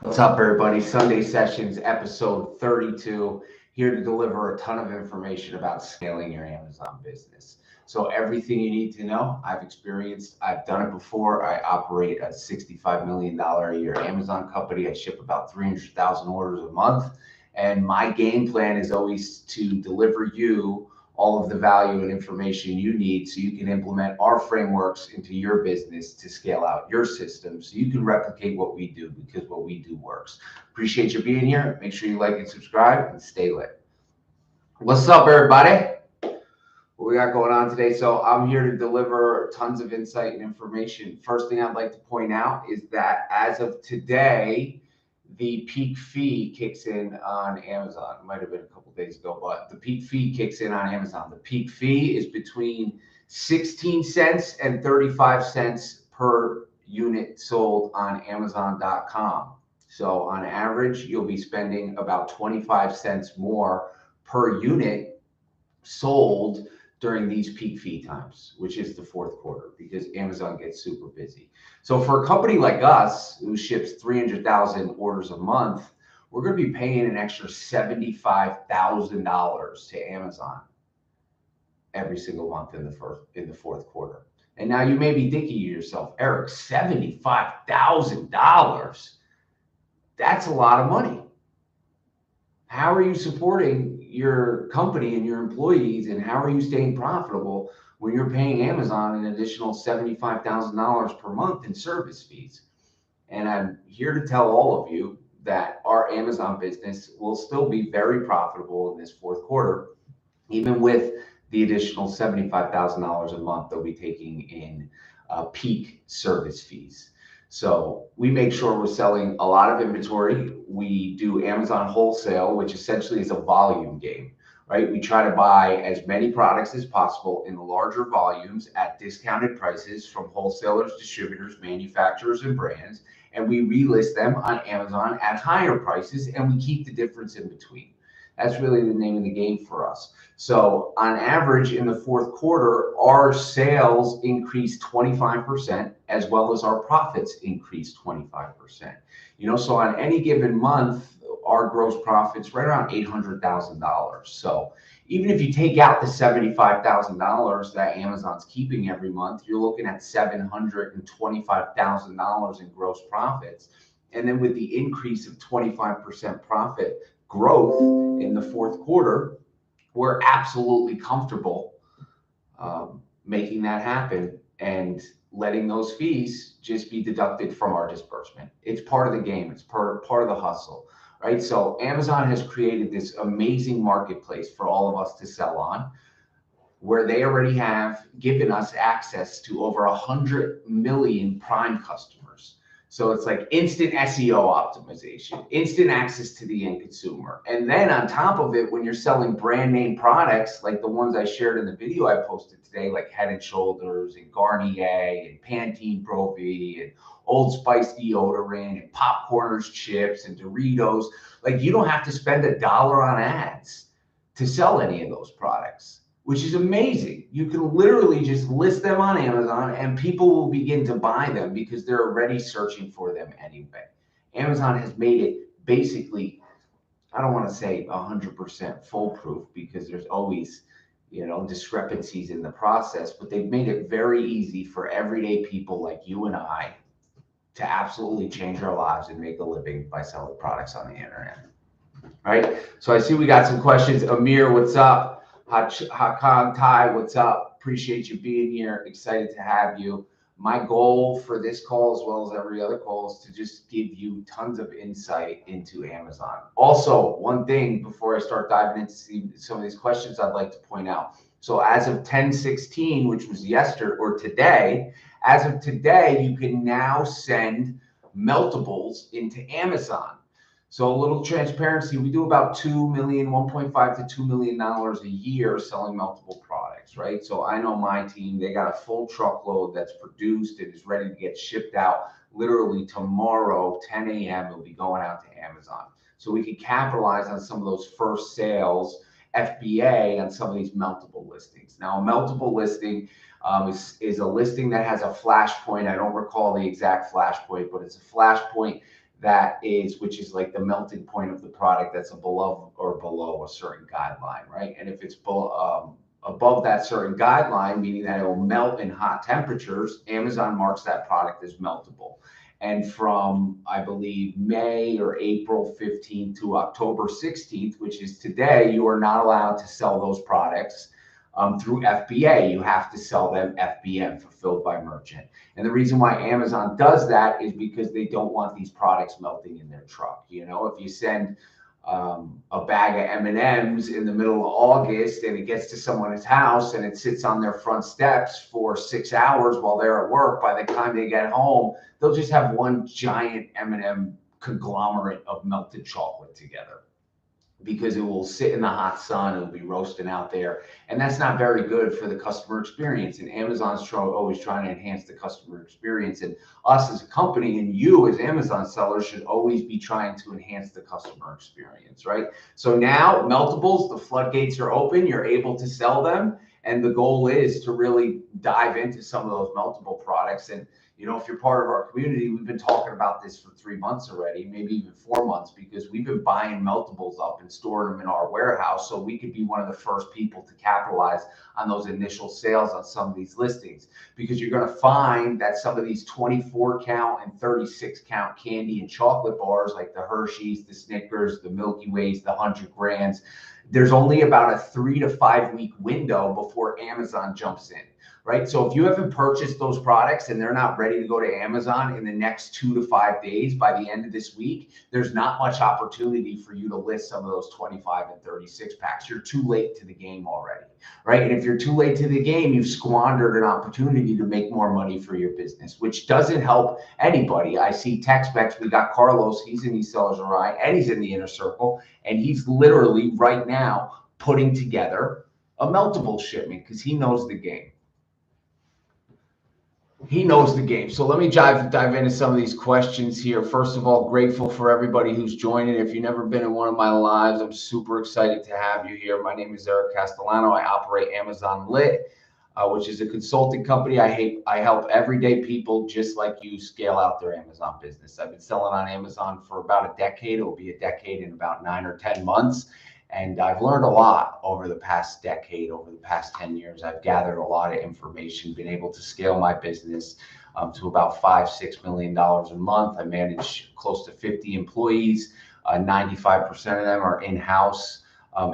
What's up, everybody? Sunday Sessions, episode 32, here to deliver a ton of information about scaling your Amazon business. So, everything you need to know, I've experienced, I've done it before. I operate a $65 million a year Amazon company. I ship about 300,000 orders a month. And my game plan is always to deliver you all of the value and information you need so you can implement our frameworks into your business to scale out your system so you can replicate what we do because what we do works. Appreciate you being here. Make sure you like and subscribe and stay lit. What's up, everybody? What we got going on today? So I'm here to deliver tons of insight and information. First thing I'd like to point out is that as of today, the peak fee kicks in on Amazon. It might have been a couple days ago, but the peak fee kicks in on Amazon. The peak fee is between 16 cents and 35 cents per unit sold on Amazon.com. So on average, you'll be spending about 25 cents more per unit sold during these peak fee times, which is the fourth quarter, because Amazon gets super busy. So for a company like us who ships 300,000 orders a month, we're going to be paying an extra $75,000 to Amazon every single month in the fourth quarter. And now you may be thinking to yourself, Eric, $75,000. That's a lot of money. How are you supporting your company and your employees, and how are you staying profitable when you're paying Amazon an additional $75,000 per month in service fees? And I'm here to tell all of you that our Amazon business will still be very profitable in this fourth quarter, even with the additional $75,000 a month they'll be taking in peak service fees. So we make sure we're selling a lot of inventory. We do Amazon Wholesale, which essentially is a volume game, right? We try to buy as many products as possible in larger volumes at discounted prices from wholesalers, distributors, manufacturers, and brands. And we relist them on Amazon at higher prices, and we keep the difference in between. That's really the name of the game for us. So on average in the fourth quarter, our sales increased 25%, as well as our profits increased 25%. So on any given month, our gross profits right around $800,000. So even if you take out the $75,000 that Amazon's keeping every month, you're looking at $725,000 in gross profits. And then with the increase of 25% profit growth in the fourth quarter, we're absolutely comfortable making that happen and letting those fees just be deducted from our disbursement. It's part of the game. It's part of the hustle, right? So Amazon has created this amazing marketplace for all of us to sell on, where they already have given us access to over 100 million Prime customers. So it's like instant SEO optimization, instant access to the end consumer. And then on top of it, when you're selling brand name products, like the ones I shared in the video I posted today, like Head & Shoulders and Garnier and Pantene Pro V and Old Spice deodorant and Popcorners chips and Doritos, like you don't have to spend $1 on ads to sell any of those products, which is amazing. You can literally just list them on Amazon and people will begin to buy them because they're already searching for them anyway. Amazon has made it basically, I don't want to say 100% foolproof because there's always, discrepancies in the process, but they've made it very easy for everyday people like you and I to absolutely change our lives and make a living by selling products on the internet. All right. So I see we got some questions. Amir, what's up? Hakan Tai, what's up? Appreciate you being here. Excited to have you. My goal for this call, as well as every other call, is to just give you tons of insight into Amazon. Also, one thing before I start diving into some of these questions, I'd like to point out. So as of 10/16, which was yesterday or today, as of today, you can now send meltables into Amazon. So a little transparency, we do about $1.5 to $2 million a year selling multiple products, right? So I know my team, they got a full truckload that's produced and is ready to get shipped out literally tomorrow, 10 a.m. It'll be going out to Amazon. So we can capitalize on some of those first sales, FBA, on some of these multiple listings. Now, a multiple listing is a listing that has a flash point. I don't recall the exact flash point, but it's a flash point which is like the melting point of the product that's below a certain guideline, right? And if it's above that certain guideline, meaning that it will melt in hot temperatures, Amazon marks that product as meltable. And from, I believe, May or April 15th to October 16th, which is today, you are not allowed to sell those products through FBA. You have to sell them FBM, fulfilled by merchant. And the reason why Amazon does that is because they don't want these products melting in their truck. You know, if you send a bag of M&Ms in the middle of August and it gets to someone's house and it sits on their front steps for 6 hours while they're at work, by the time they get home, they'll just have one giant M&M conglomerate of melted chocolate together, because it will sit in the hot sun, it'll be roasting out there. And that's not very good for the customer experience. And Amazon's always trying to enhance the customer experience. And us as a company and you as Amazon sellers should always be trying to enhance the customer experience, right? So now meltables, the floodgates are open, you're able to sell them. And the goal is to really dive into some of those meltable products. And you know, if you're part of our community, we've been talking about this for 3 months already, maybe even 4 months, because we've been buying meltables up and storing them in our warehouse so we could be one of the first people to capitalize on those initial sales on some of these listings. Because you're going to find that some of these 24 count and 36 count candy and chocolate bars, like the Hershey's, the Snickers, the Milky Ways, the 100 grands, there's only about a 3 to 5 week window before Amazon jumps in. Right. So if you haven't purchased those products and they're not ready to go to Amazon in the next 2 to 5 days, by the end of this week, there's not much opportunity for you to list some of those 25 and 36 packs. You're too late to the game already. Right. And if you're too late to the game, you've squandered an opportunity to make more money for your business, which doesn't help anybody. I see text-backs. We got Carlos. He's in EsellersRI and he's in the inner circle. And he's literally right now putting together a meltable shipment because he knows the game. He knows the game. So let me dive into some of these questions here. First of all, grateful for everybody who's joining. If you've never been in one of my lives, I'm super excited to have you here. My name is Eric Castellano. I operate Amazon Lit, which is a consulting company. I help everyday people just like you scale out their Amazon business. I've been selling on Amazon for about a decade. It will be a decade in about 9 or 10 months. And I've learned a lot over the past decade, over the past 10 years. I've gathered a lot of information, been able to scale my business to about $5-6 million a month. I manage close to 50 employees. 95% of them are in-house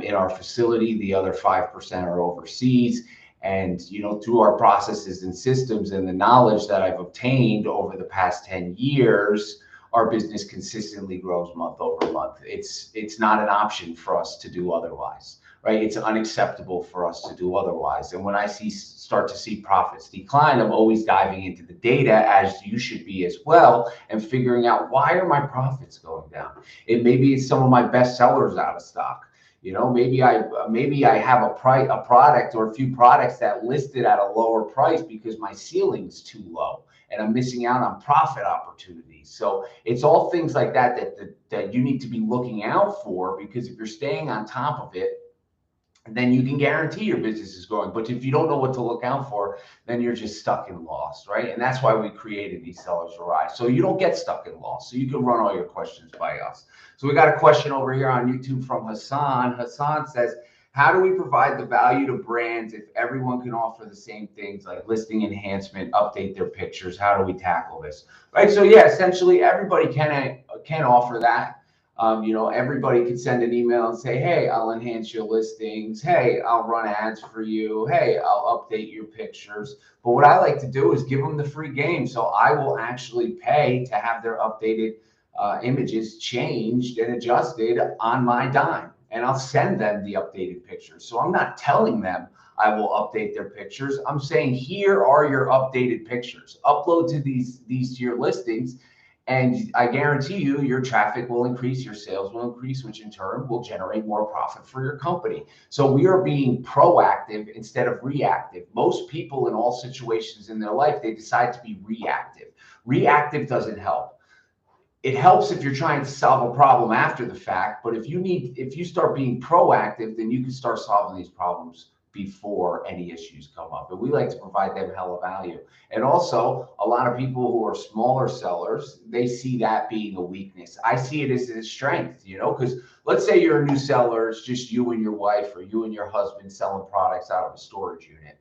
in our facility. The other 5% are overseas. And, you know, through our processes and systems and the knowledge that I've obtained over the past 10 years, our business consistently grows month over month. It's not an option for us to do otherwise, right? It's unacceptable for us to do otherwise. And when I start to see profits decline, I'm always diving into the data, as you should be as well, and figuring out, why are my profits going down? Maybe it's some of my best sellers out of stock. You know, maybe I have a product or a few products that listed at a lower price because my ceiling's too low and I'm missing out on profit opportunities. So it's all things like that you need to be looking out for, because if you're staying on top of it, then you can guarantee your business is growing. But if you don't know what to look out for, then you're just stuck in loss, right? And that's why we created EsellersRI, so you don't get stuck in loss, so you can run all your questions by us. So we got a question over here on YouTube from Hassan. Hassan says, how do we provide the value to brands if everyone can offer the same things like listing enhancement, update their pictures? How do we tackle this? Right. So yeah, essentially everybody can offer that. You know, everybody can send an email and say, hey, I'll enhance your listings. Hey, I'll run ads for you. Hey, I'll update your pictures. But what I like to do is give them the free game. So I will actually pay to have their updated images changed and adjusted on my dime. And I'll send them the updated pictures. So I'm not telling them I will update their pictures. I'm saying, here are your updated pictures. Upload to these to your listings. And I guarantee you, your traffic will increase, your sales will increase, which in turn will generate more profit for your company. So we are being proactive instead of reactive. Most people in all situations in their life, they decide to be reactive. Reactive doesn't help. It helps if you're trying to solve a problem after the fact, but if you start being proactive, then you can start solving these problems before any issues come up. And we like to provide them hella value. And also, a lot of people who are smaller sellers, they see that being a weakness. I see it as a strength, you know, because let's say you're a new seller, it's just you and your wife or you and your husband selling products out of a storage unit.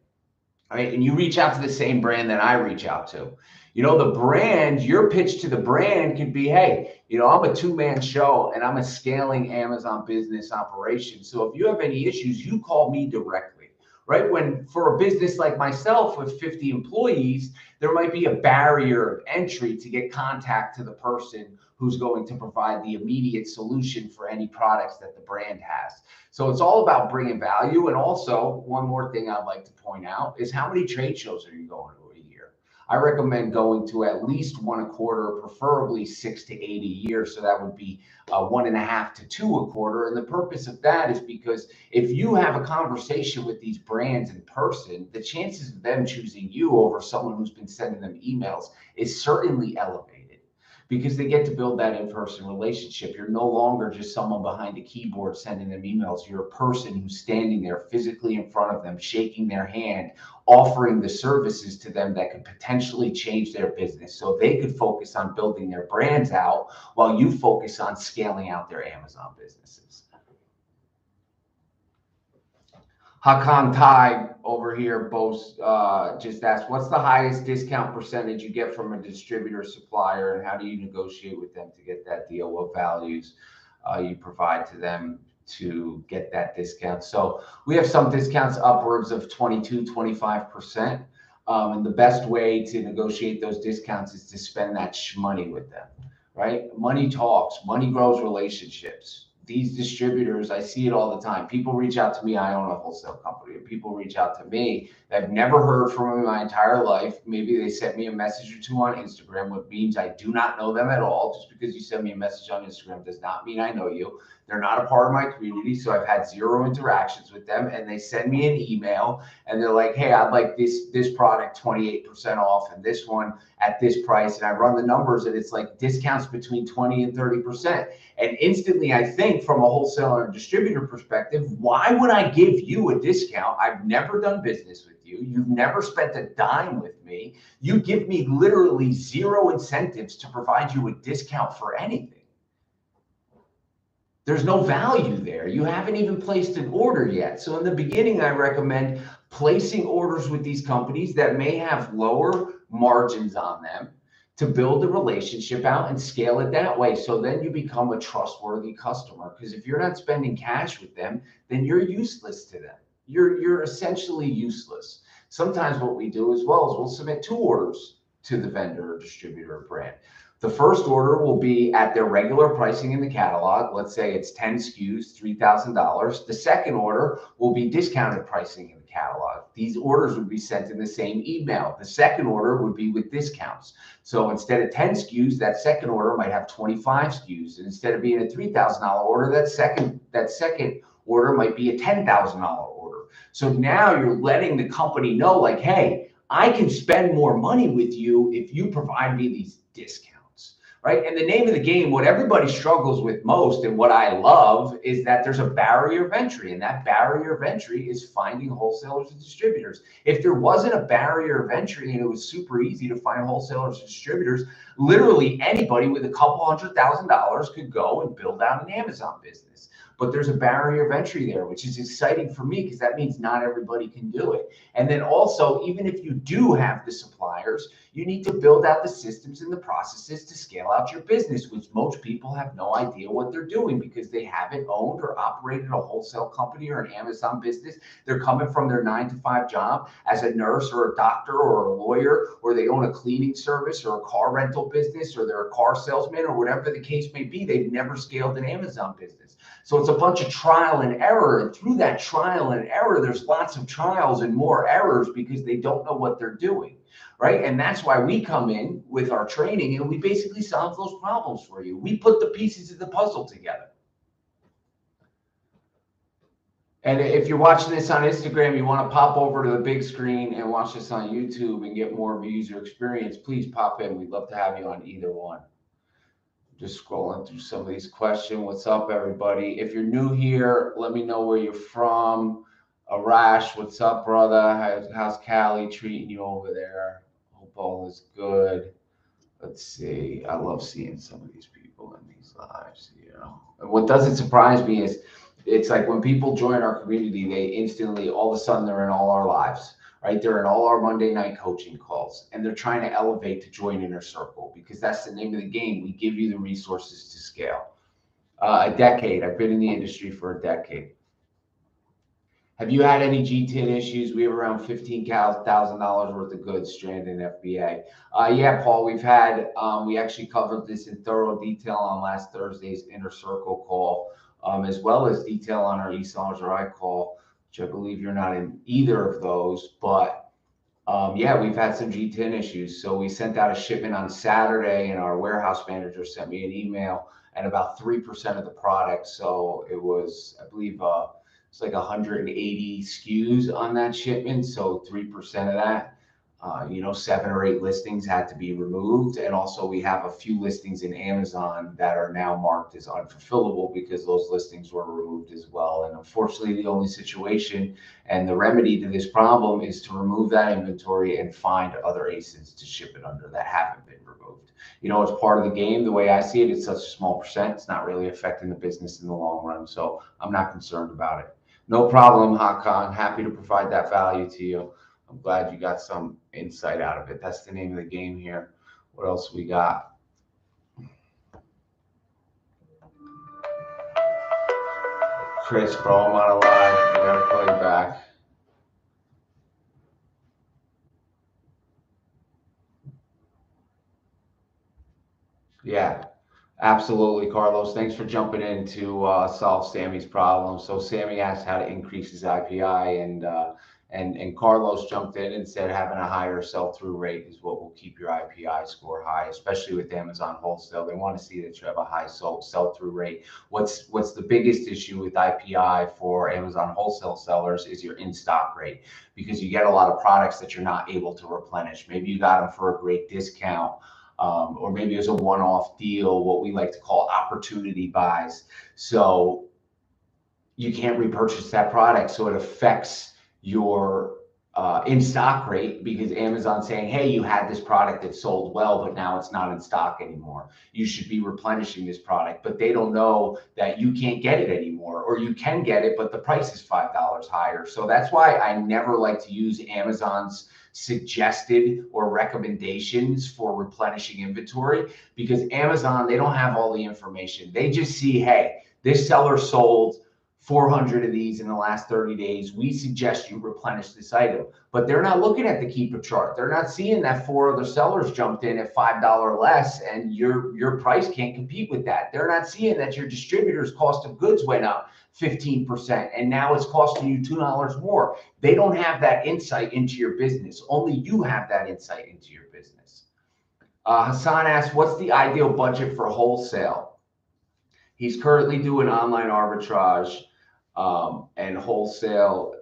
All right, and you reach out to the same brand that I reach out to. You know, the brand, your pitch to the brand could be, hey, you know, I'm a two-man show and I'm a scaling Amazon business operation. So if you have any issues, you call me directly, right? When for a business like myself with 50 employees, there might be a barrier of entry to get contact to the person who's going to provide the immediate solution for any products that the brand has. So it's all about bringing value. And also, one more thing I'd like to point out is how many trade shows are you going to a year? I recommend going to at least one a quarter, preferably 6 to 8 a year. So that would be 1.5 to 2 a quarter. And the purpose of that is because if you have a conversation with these brands in person, the chances of them choosing you over someone who's been sending them emails is certainly elevated, because they get to build that in-person relationship. You're no longer just someone behind a keyboard sending them emails. You're a person who's standing there physically in front of them, shaking their hand, offering the services to them that could potentially change their business. So they could focus on building their brands out while you focus on scaling out their Amazon businesses. Hakan Tai over here both just asked, what's the highest discount percentage you get from a distributor supplier, and how do you negotiate with them to get that deal? What values you provide to them to get that discount? So we have some discounts upwards of 22-25%. And the best way to negotiate those discounts is to spend that money with them, right? Money talks, money grows relationships. These distributors, I see it all the time. People reach out to me. I own a wholesale company, and people reach out to me that I've never heard from in my entire life. Maybe they sent me a message or two on Instagram, which means I do not know them at all. Just because you send me a message on Instagram does not mean I know you. They're not a part of my community, so I've had zero interactions with them. And they send me an email, and they're like, hey, I'd like this product 28% off, and this one at this price. And I run the numbers, and it's like discounts between 20 and 30%. And instantly, I think from a wholesaler and distributor perspective, why would I give you a discount? I've never done business with you. You've never spent a dime with me. You give me literally zero incentives to provide you a discount for anything. There's no value there. You haven't even placed an order yet. So in the beginning, I recommend placing orders with these companies that may have lower margins on them to build the relationship out and scale it that way. So then you become a trustworthy customer, because if you're not spending cash with them, then you're useless to them. You're essentially useless. Sometimes what we do as well is we'll submit 2 orders to the vendor or distributor or brand. The first order will be at their regular pricing in the catalog. Let's say it's 10 SKUs, $3,000. The second order will be discounted pricing in the catalog. These orders would be sent in the same email. The second order would be with discounts. So instead of 10 SKUs, that second order might have 25 SKUs. And instead of being a $3,000 order, that second order might be a $10,000 order. So now you're letting the company know, like, hey, I can spend more money with you if you provide me these discounts. Right? And the name of the game, what everybody struggles with most, and what I love, is that there's a barrier of entry. And that barrier of entry is finding wholesalers and distributors. If there wasn't a barrier of entry and it was super easy to find wholesalers and distributors, literally anybody with a couple $100,000 could go and build out an Amazon business. But there's a barrier of entry there, which is exciting for me, because that means not everybody can do it. And then also, even if you do have the suppliers, you need to build out the systems and the processes to scale out your business, which most people have no idea what they're doing, because they haven't owned or operated a wholesale company or an Amazon business. They're coming from their 9-to-5 job as a nurse or a doctor or a lawyer, or they own a cleaning service or a car rental business, or they're a car salesman, or whatever the case may be. They've never scaled an Amazon business. So it's a bunch of trial and error. And through that trial and error, there's lots of trials and more errors, because they don't know what they're doing. Right? And that's why we come in with our training, and we basically solve those problems for you. We put the pieces of the puzzle together. And if you're watching this on Instagram, you want to pop over to the big screen and watch this on YouTube and get more of a user experience, please pop in. We'd love to have you on either one. Just scrolling through some of these questions. What's up, everybody? If you're new here, let me know where you're from. Arash, what's up, brother? How's Callie treating you over there? Hope all is good. Let's see. I love seeing some of these people in these lives, you know. And what doesn't surprise me is it's like when people join our community, they instantly, all of a sudden, they're in all our lives, right? They're in all our Monday night coaching calls, and they're trying to elevate to join Inner Circle because that's the name of the game. We give you the resources to scale. A decade. I've been in the industry for a decade. Have you had any G10 issues? We have around $15,000 worth of goods stranded in FBA. Yeah, Paul, we've had, we actually covered this in thorough detail on last Thursday's Inner Circle call, as well as detail on our EsellersRI call, which I believe you're not in either of those. But yeah, we've had some G10 issues. So we sent out a shipment on Saturday, and our warehouse manager sent me an email and about 3% of the product. So it was, I believe, it's like 180 SKUs on that shipment. So 3% of that, you know, 7 or 8 listings had to be removed. And also we have a few listings in Amazon that are now marked as unfulfillable because those listings were removed as well. And unfortunately, the only situation and the remedy to this problem is to remove that inventory and find other ASINs to ship it under that haven't been removed. You know, it's part of the game. The way I see it, it's such a small percent. It's not really affecting the business in the long run. So I'm not concerned about it. No problem, Hakan. Happy to provide that value to you. I'm glad you got some insight out of it. That's the name of the game here. What else we got? Chris, bro, I'm on a live. I gotta call you back. Yeah, absolutely, Carlos. Thanks for jumping in to solve Sammy's problem. So Sammy asked how to increase his IPI, and Carlos jumped in and said having a higher sell-through rate is what will keep your IPI score high, especially with Amazon Wholesale. They want to see that you have a high sell-through rate. What's the biggest issue with IPI for Amazon Wholesale sellers is your in-stock rate, because you get a lot of products that you're not able to replenish. Maybe you got them for a great discount, or maybe it was a one-off deal, what we like to call opportunity buys. So you can't repurchase that product. So it affects your in-stock rate, because Amazon's saying, hey, you had this product that sold well, but now it's not in stock anymore. You should be replenishing this product, but they don't know that you can't get it anymore, or you can get it, but the price is $5 higher. So that's why I never like to use Amazon's suggested or recommendations for replenishing inventory, because Amazon, they don't have all the information. They just see, hey, this seller sold 400 of these in the last 30 days. We suggest you replenish this item. But they're not looking at the keeper chart. They're not seeing that 4 other sellers jumped in at $5 less, and your price can't compete with that. They're not seeing that your distributor's cost of goods went up 15% and now it's costing you $2 more. They don't have that insight into your business. Only you have that insight into your business. Hassan asks, what's the ideal budget for wholesale? He's currently doing online arbitrage, and wholesale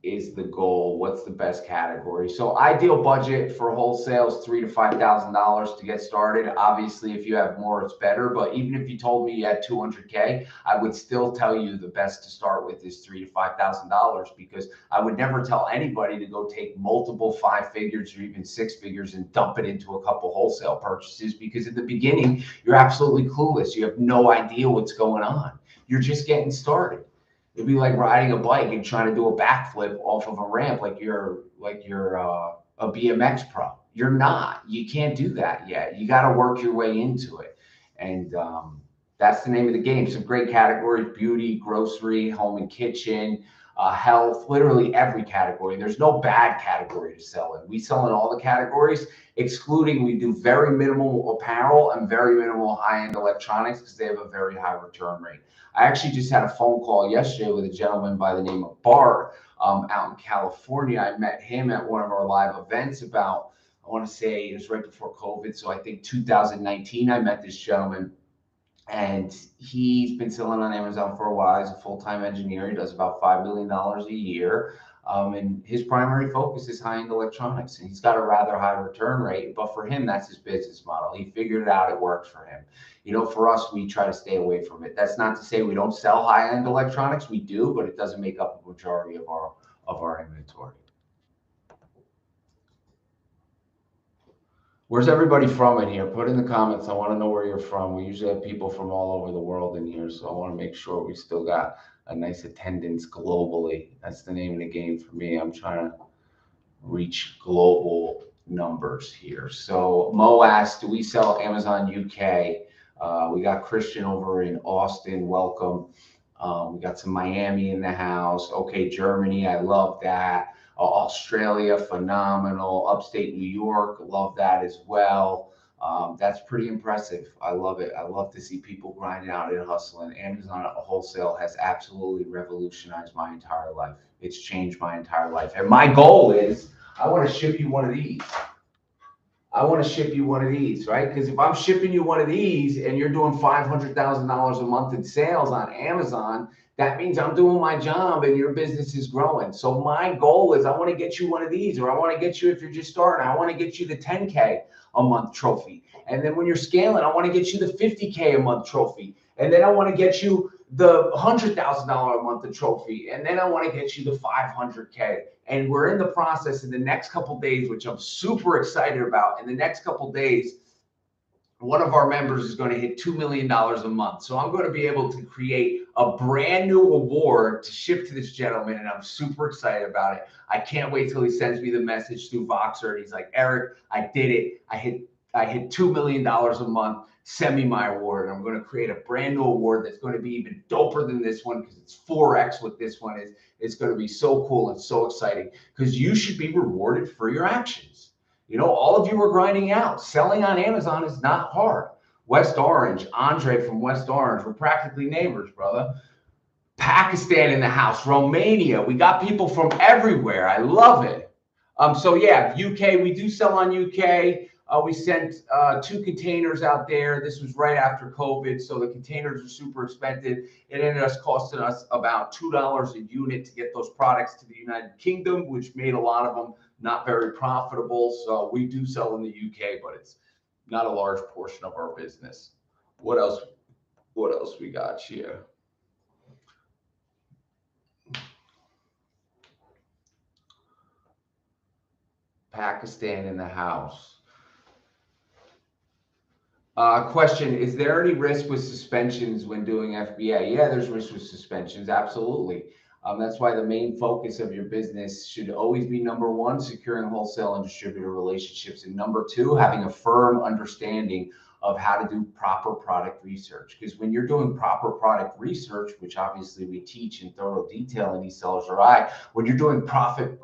is the goal. What's the best category? So ideal budget for wholesale is $3,000 to $5,000 to get started. Obviously, if you have more, it's better. But even if you told me you had 200K, I would still tell you the best to start with is $3,000 to $5,000, because I would never tell anybody to go take multiple 5 figures or even 6 figures and dump it into a couple wholesale purchases, because in the beginning, you're absolutely clueless. You have no idea what's going on. You're just getting started. It'd be like riding a bike and trying to do a backflip off of a ramp like you're a BMX pro. You're not. You can't do that yet. You got to work your way into it, and that's the name of the game. Some great categories: beauty, grocery, home and kitchen, health. Literally every category. There's no bad category to sell in. We sell in all the categories, excluding we do very minimal apparel and very minimal high-end electronics, because they have a very high return rate. I actually just had a phone call yesterday with a gentleman by the name of Bart, out in California. I met him at one of our live events about, I want to say it was right before COVID. So I think 2019, I met this gentleman, and he's been selling on Amazon for a while. He's a full-time engineer. He does about $5 million a year. And his primary focus is high-end electronics, and he's got a rather high return rate, but for him, that's his business model. He figured it out. It works for him. You know, for us, we try to stay away from it. That's not to say we don't sell high-end electronics. We do, but it doesn't make up the majority of of our inventory. Where's everybody from in here? Put in the comments. I want to know where you're from. We usually have people from all over the world in here, so I want to make sure we still got a nice attendance globally. That's the name of the game for me. I'm trying to reach global numbers here. So Mo asked, do we sell Amazon UK? We got Christian over in Austin. Welcome. We got some Miami in the house. Okay, Germany. I love that. Australia, phenomenal. Upstate New York, love that as well. That's pretty impressive. I love it. I love to see people grinding out and hustling. Amazon Wholesale has absolutely revolutionized my entire life. It's changed my entire life. And my goal is, I want to ship you one of these. I want to ship you one of these, right? Because if I'm shipping you one of these and you're doing $500,000 a month in sales on Amazon, that means I'm doing my job and your business is growing. So my goal is I want to get you one of these, or I want to get you, if you're just starting, I want to get you the 10K a month trophy. And then when you're scaling, I want to get you the 50K a month trophy. And then I want to get you the $100,000 a month trophy. And then I want to get you the 500K. And we're in the process in the next couple of days, which I'm super excited about. In the next couple of days, one of our members is going to hit $2 million a month. So I'm going to be able to create a brand new award to ship to this gentleman. And I'm super excited about it. I can't wait till he sends me the message through Voxer. And he's like, Eric, I did it. I hit $2 million a month. Send me my award. And I'm going to create a brand new award that's going to be even doper than this one, because it's 4X what this one is. It's going to be so cool and so exciting, because you should be rewarded for your actions. You know, all of you are grinding out. Selling on Amazon is not hard. West Orange, Andre from West Orange, we're practically neighbors, brother. Pakistan in the house, Romania. We got people from everywhere. I love it. So yeah, UK, we do sell on UK. We sent 2 containers out there. This was right after COVID, so the containers are super expensive. It ended up costing us about $2 a unit to get those products to the United Kingdom, which made a lot of them not very profitable. So we do sell in the UK, but it's not a large portion of our business. What else we got here? Pakistan in the house. Question, is there any risk with suspensions when doing FBA? Yeah, there's risk with suspensions, absolutely. That's why the main focus of your business should always be, number one, securing wholesale and distributor relationships, and number two, having a firm understanding of how to do proper product research. Because when you're doing proper product research, which obviously we teach in thorough detail in EsellersRI, when you're doing proper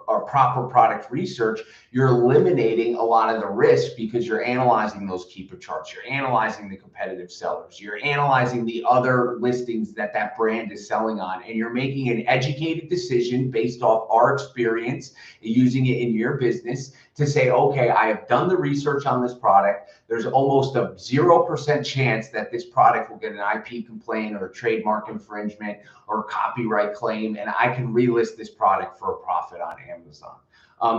product research, you're eliminating a lot of the risk, because you're analyzing those keeper charts, you're analyzing the competitive sellers, you're analyzing the other listings that that brand is selling on, and you're making an educated decision based off our experience using it in your business to say, okay, I have done the research on this product. There's almost a 0% chance that this product will get an IP complaint or a trademark infringement or a copyright claim, and I can relist this product for a profit on Amazon.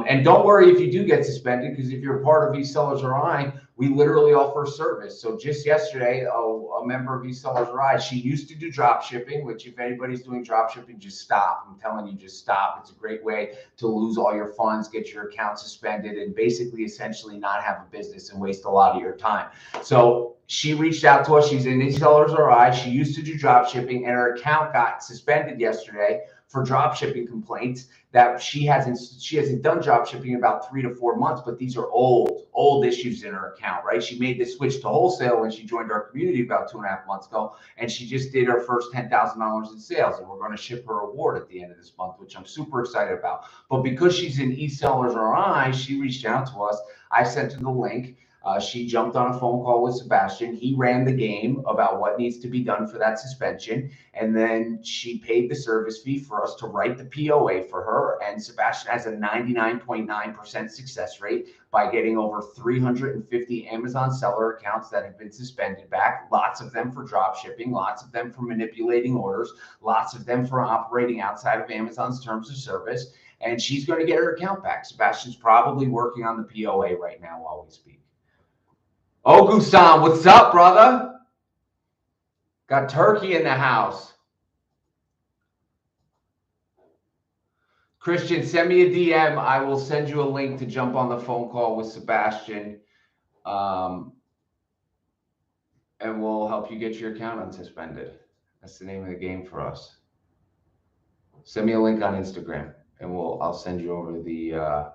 And don't worry if you do get suspended, because if you're a part of EsellersRI, we literally offer service. So just yesterday, a member of EsellersRI, she used to do drop shipping, which if anybody's doing drop shipping, just stop. I'm telling you, just stop. It's a great way to lose all your funds, get your account suspended, and basically essentially not have a business and waste a lot of your time. So she reached out to us. She's in EsellersRI. She used to do drop shipping, and her account got suspended yesterday for drop shipping complaints that she hasn't done drop shipping in about 3 to 4 months, but these are old issues in her account, right? She made the switch to wholesale when she joined our community about 2.5 months ago, and she just did her first $10,000 in sales, and we're going to ship her award at the end of this month, which I'm super excited about. But because she's in EsellersRI, she reached out to us. I sent her the link. She jumped on a phone call with Sebastian. He ran the game about what needs to be done for that suspension. And then she paid the service fee for us to write the POA for her. And Sebastian has a 99.9% success rate by getting over 350 Amazon seller accounts that have been suspended back. Lots of them for drop shipping, lots of them for manipulating orders, lots of them for operating outside of Amazon's terms of service. And she's going to get her account back. Sebastian's probably working on the POA right now while we speak. Ogu-san, what's up, brother? Got Turkey in the house. Christian, send me a DM. I will send you a link to jump on the phone call with Sebastian. And we'll help you get your account unsuspended. That's the name of the game for us. Send me a link on Instagram, and I'll send you over the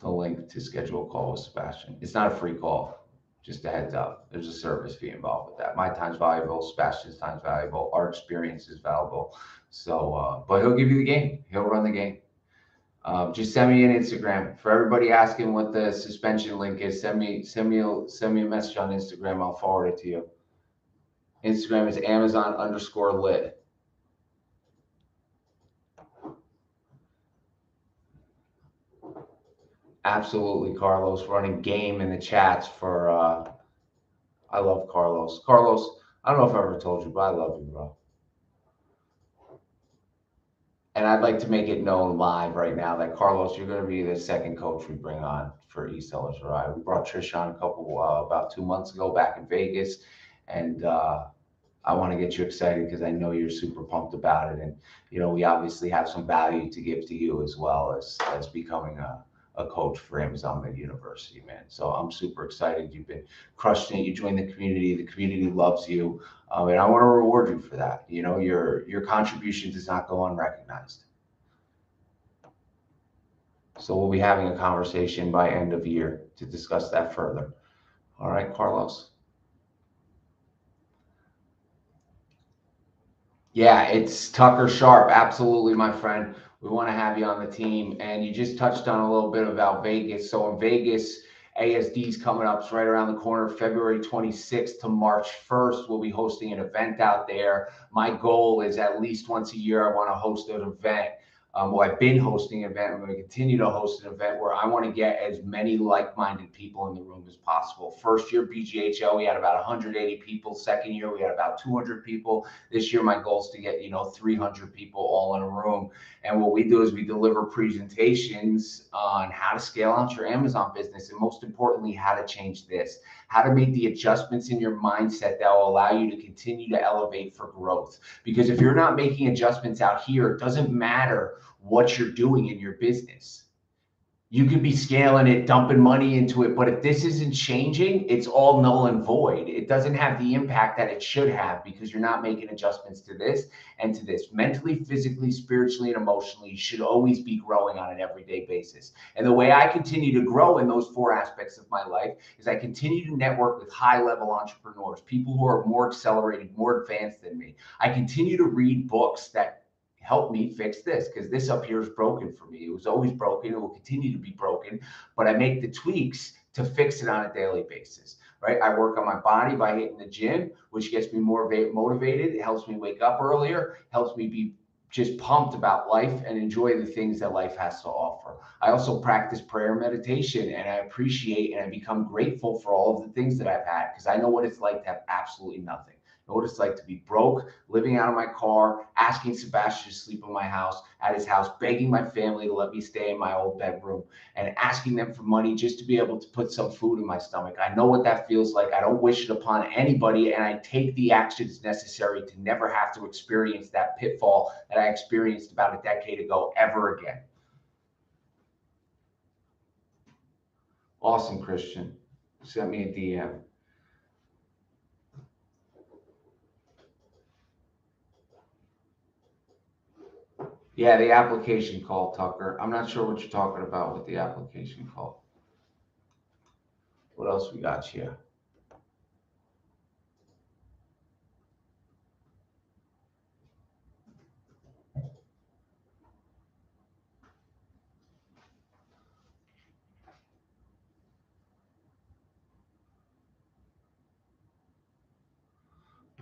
link to schedule a call with Sebastian. It's not a free call, just a heads up. There's a service fee involved with that. My time's valuable, Sebastian's time's valuable, our experience is valuable. So, but he'll give you the game. He'll run the game. Just send me an Instagram. For everybody asking what the suspension link is, send me a message on Instagram. I'll forward it to you. Instagram is Amazon_lit. Absolutely, Carlos, running game in the chats for I love Carlos. Carlos, I don't know if I ever told you, but I love you, bro. And I'd like to make it known live right now that Carlos, you're going to be the second coach we bring on for EsellersRI. We brought Trish on about 2 months ago back in Vegas, and I want to get you excited because I know you're super pumped about it. And we obviously have some value to give to you as well as becoming a coach for Amazon University, man. So I'm super excited. You've been crushing it. You joined the community loves you. And I want to reward you for that. Your contribution does not go unrecognized. So we'll be having a conversation by end of year to discuss that further. All right, Carlos. Yeah, it's Tucker Sharp. Absolutely, my friend. We want to have you on the team. And you just touched on a little bit about Vegas. So in Vegas, ASD's coming up. It's right around the corner, February 26th to March 1st. We'll be hosting an event out there. My goal is at least once a year, I want to host an event. I've been hosting an event. I'm going to continue to host an event where I want to get as many like-minded people in the room as possible. First year BGHL, we had about 180 people. Second year, we had about 200 people. This year, my goal is to get 300 people all in a room. And what we do is we deliver presentations on how to scale out your Amazon business, and most importantly, how to change this, how to make the adjustments in your mindset that will allow you to continue to elevate for growth. Because if you're not making adjustments out here, it doesn't matter what you're doing in your business. You could be scaling it, dumping money into it, but if this isn't changing, it's all null and void. It doesn't have the impact that it should have because you're not making adjustments to this and to this. Mentally, physically, spiritually, and emotionally, you should always be growing on an everyday basis. And the way I continue to grow in those 4 aspects of my life is I continue to network with high-level entrepreneurs, people who are more accelerated, more advanced than me. I continue to read books that help me fix this, because this up here is broken for me. It was always broken. It will continue to be broken, but I make the tweaks to fix it on a daily basis, right? I work on my body by hitting the gym, which gets me more motivated. It helps me wake up earlier, helps me be just pumped about life and enjoy the things that life has to offer. I also practice prayer and meditation, and I appreciate and I become grateful for all of the things that I've had, because I know what it's like to have absolutely nothing. I know what it's like to be broke, living out of my car, asking Sebastian to sleep in my house, at his house, begging my family to let me stay in my old bedroom, and asking them for money just to be able to put some food in my stomach. I know what that feels like. I don't wish it upon anybody, and I take the actions necessary to never have to experience that pitfall that I experienced about a decade ago ever again. Awesome, Christian. Send me a DM. Yeah, the application call, Tucker. I'm not sure what you're talking about with the application call. What else we got here?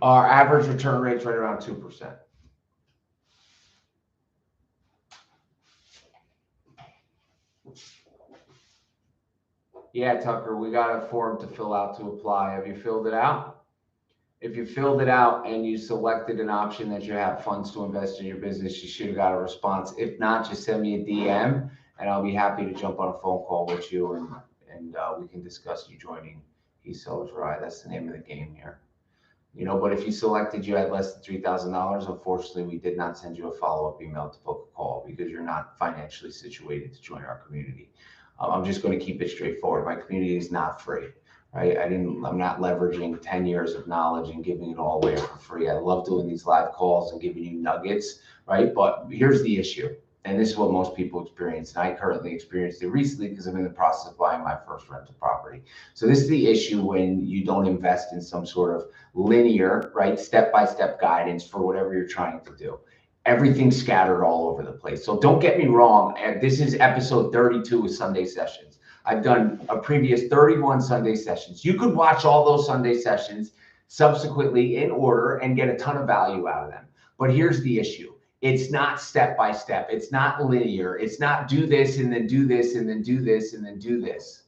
Our average return rate's right around 2%. Yeah, Tucker, we got a form to fill out to apply. Have you filled it out? If you filled it out and you selected an option that you have funds to invest in your business, you should have got a response. If not, just send me a DM and I'll be happy to jump on a phone call with you and we can discuss you joining EsellersRI. That's the name of the game here. You know, but if you selected you had less than $3,000, unfortunately, we did not send you a follow-up email to book a call because you're not financially situated to join our community. I'm just going to keep it straightforward. My community is not free, right? I'm not leveraging 10 years of knowledge and giving it all away for free. I love doing these live calls and giving you nuggets, right? But here's the issue. And this is what most people experience. And I currently experienced it recently because I'm in the process of buying my first rental property. So this is the issue when you don't invest in some sort of linear, right, step-by-step guidance for whatever you're trying to do. Everything's scattered all over the place. So don't get me wrong. This is episode 32 of Sunday Sessions. I've done a previous 31 Sunday Sessions. You could watch all those Sunday Sessions subsequently in order and get a ton of value out of them. But here's the issue. It's not step by step. It's not linear. It's not do this and then do this and then do this and then do this.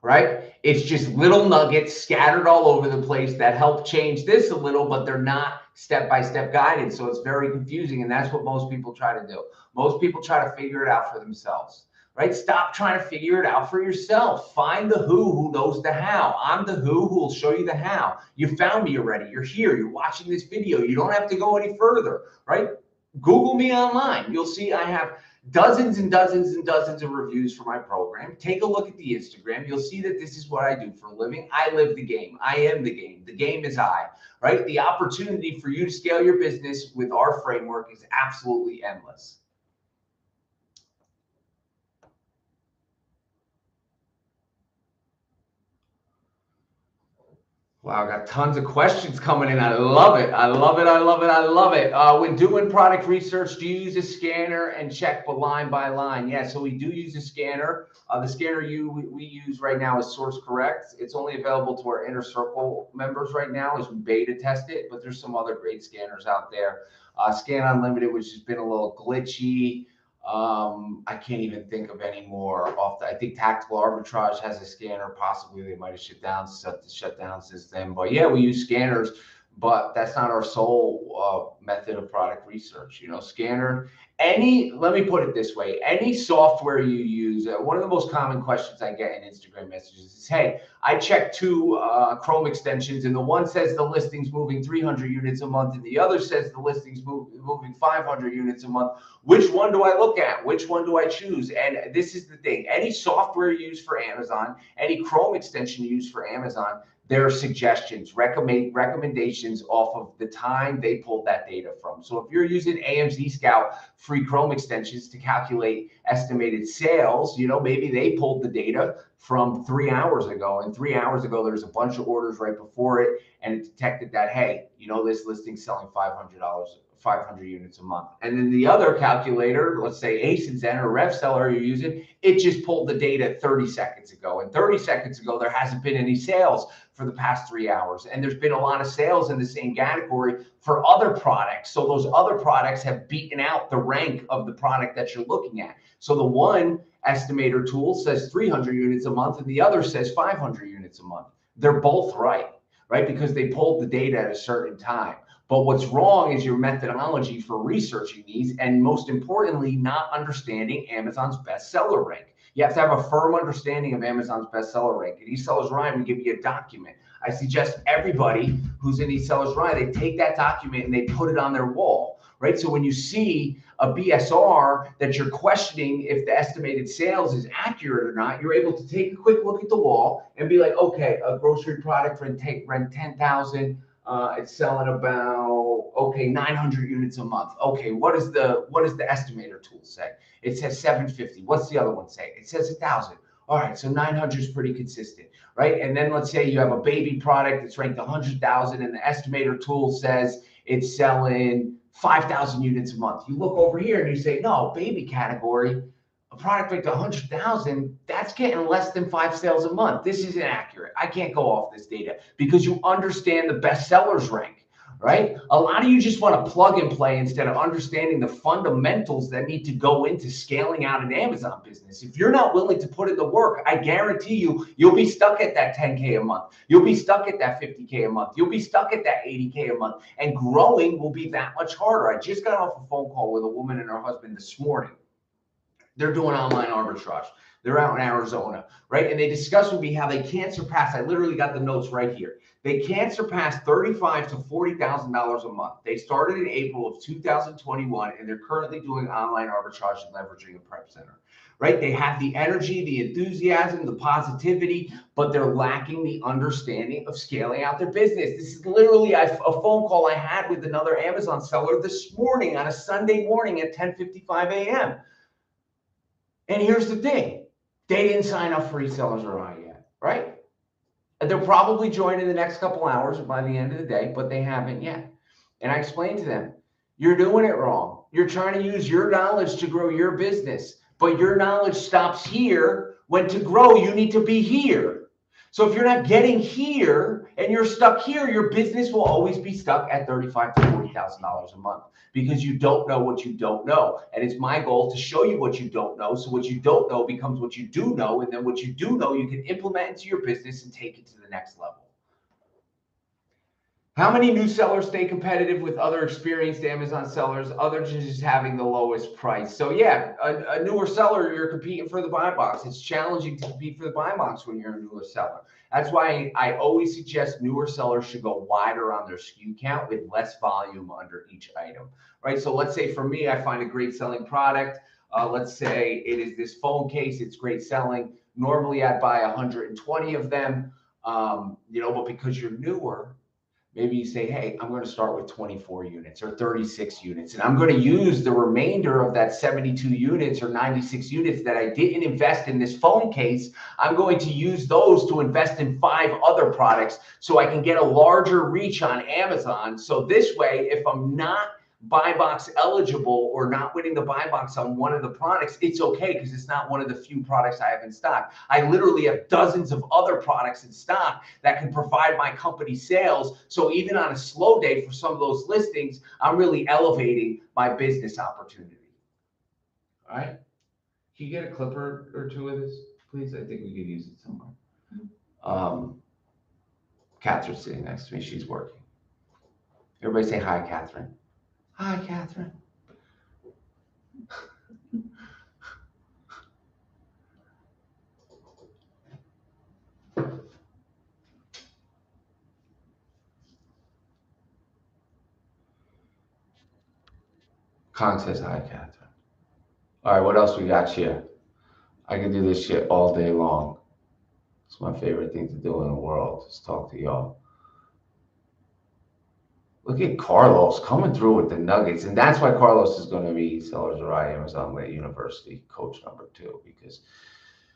Right? It's just little nuggets scattered all over the place that help change this a little, but they're not step-by-step guidance. So it's very confusing. And that's what most people try to do. Most people try to figure it out for themselves. Right? Stop trying to figure it out for yourself. Find the who knows the how. I'm the who will show you the how. You found me already. You're here. You're watching this video. You don't have to go any further, right? Google me online. You'll see I have dozens and dozens and dozens of reviews for my program. Take a look at the Instagram. You'll see that this is what I do for a living. I live the game. I am the game. The game is I, right? The opportunity for you to scale your business with our framework is absolutely endless. Wow, I got tons of questions coming in. I love it. I love it. I love it. I love it. When doing product research, do you use a scanner and check line by line? Yeah, so we do use a scanner. The scanner we use right now is Source Correct. It's only available to our Inner Circle members right now as we beta test it, but there's some other great scanners out there. Scan Unlimited, which has been a little glitchy. I can't even think of any more. I think Tactical Arbitrage has a scanner. Possibly they might have shut down since then. But yeah, we use scanners, but that's not our sole method of product research. You know, scanner. Let me put it this way: any software you use. One of the most common questions I get in Instagram messages is, "Hey, I checked two Chrome extensions, and the one says the listing's moving 300 units a month, and the other says the listing's moving 500 units a month. Which one do I look at? Which one do I choose?" And this is the thing. Any software used for Amazon, any Chrome extension used for Amazon, there are suggestions, recommendations off of the time they pulled that data from. So if you're using AMZ Scout free Chrome extensions to calculate estimated sales, you know, maybe they pulled the data from 3 hours ago. And 3 hours ago, there's a bunch of orders right before it. And it detected that, hey, you know, this listing's selling $500 units a month. And then the other calculator, let's say ASIN or RevSeller you're using, it just pulled the data 30 seconds ago. And 30 seconds ago, there hasn't been any sales for the past 3 hours. And there's been a lot of sales in the same category for other products. So those other products have beaten out the rank of the product that you're looking at. So the one estimator tool says 300 units a month and the other says 500 units a month. They're both right? Because they pulled the data at a certain time. But what's wrong is your methodology for researching these, and most importantly, not understanding Amazon's bestseller rank. You have to have a firm understanding of Amazon's bestseller rank. At EsellersRI, we give you a document. I suggest everybody who's in EsellersRI, they take that document and they put it on their wall, right? So when you see a BSR that you're questioning if the estimated sales is accurate or not, you're able to take a quick look at the wall and be like, okay, a grocery product rent 10,000. It's selling about 900 units a month. Okay, what does the estimator tool say? It says 750. What's the other one say? It says 1,000. All right, so 900 is pretty consistent, right? And then let's say you have a baby product that's ranked 100,000, and the estimator tool says it's selling 5,000 units a month. You look over here and you say, no, baby category, a product like 100,000, that's getting less than 5 sales a month. This isn't accurate. I can't go off this data because you understand the bestsellers rank, right? A lot of you just want to plug and play instead of understanding the fundamentals that need to go into scaling out an Amazon business. If you're not willing to put in the work, I guarantee you'll be stuck at that 10K a month. You'll be stuck at that 50K a month. You'll be stuck at that 80K a month, and growing will be that much harder. I just got off a phone call with a woman and her husband this morning. They're doing online arbitrage. They're out in Arizona, right? And they discussed with me how they can't surpass. I literally got the notes right here. They can't surpass $35,000 to $40,000 a month. They started in April of 2021, and they're currently doing online arbitrage and leveraging a prep center, right? They have the energy, the enthusiasm, the positivity, but they're lacking the understanding of scaling out their business. This is literally a phone call I had with another Amazon seller this morning on a Sunday morning at 10:55 a.m. And here's the thing. They didn't sign up for EsellersRI yet, right? They'll probably join in the next couple hours by the end of the day, but they haven't yet. And I explained to them, you're doing it wrong. You're trying to use your knowledge to grow your business, but your knowledge stops here. When to grow, you need to be here. So if you're not getting here and you're stuck here, your business will always be stuck at $35,000 to $40,000 a month because you don't know what you don't know. And it's my goal to show you what you don't know. So what you don't know becomes what you do know. And then what you do know, you can implement into your business and take it to the next level. How many new sellers stay competitive with other experienced Amazon sellers other than just having the lowest price? So yeah, a newer seller, you're competing for the buy box. It's challenging to compete for the buy box when you're a newer seller. That's why I always suggest newer sellers should go wider on their SKU count with less volume under each item, right? So let's say for me, I find a great selling product. Let's say it is this phone case. It's great selling. Normally I'd buy 120 of them, but because you're newer, maybe you say, hey, I'm going to start with 24 units or 36 units, and I'm going to use the remainder of that 72 units or 96 units that I didn't invest in this phone case. I'm going to use those to invest in 5 other products so I can get a larger reach on Amazon. So this way, if I'm not buy box eligible or not winning the buy box on one of the products, it's okay because it's not one of the few products I have in stock. I literally have dozens of other products in stock that can provide my company sales. So even on a slow day for some of those listings, I'm really elevating my business opportunity. All right. Can you get a clipper or two of this, please? I think we could use it somewhere. Catherine's sitting next to me. She's working. Everybody say hi, Catherine. Hi, Catherine. Kong says hi, Catherine. All right, what else we got here? I can do this shit all day long. It's my favorite thing to do in the world, is talk to y'all. Look at Carlos coming through with the nuggets. And that's why Carlos is going to be EsellersRI Amazon University coach number 2, because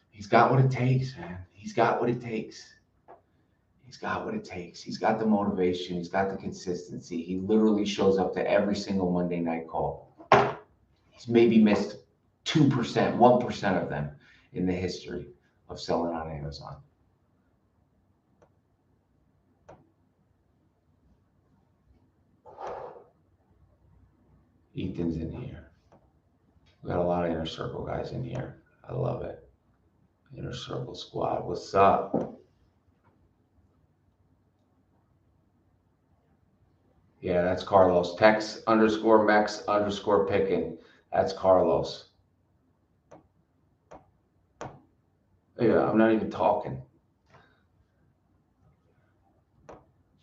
he's got what it takes, man. He's got what it takes. He's got what it takes. He's got the motivation. He's got the consistency. He literally shows up to every single Monday night call. He's maybe missed 2%, 1% of them in the history of selling on Amazon. Ethan's in here. We got a lot of Inner Circle guys in here. I love it. Inner Circle Squad. What's up? Yeah, that's Carlos. Tex_Mex_picking. That's Carlos. Yeah, I'm not even talking.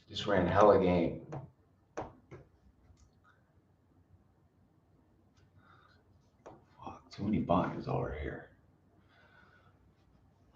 Just ran hella game. Fuck, too many buttons over here.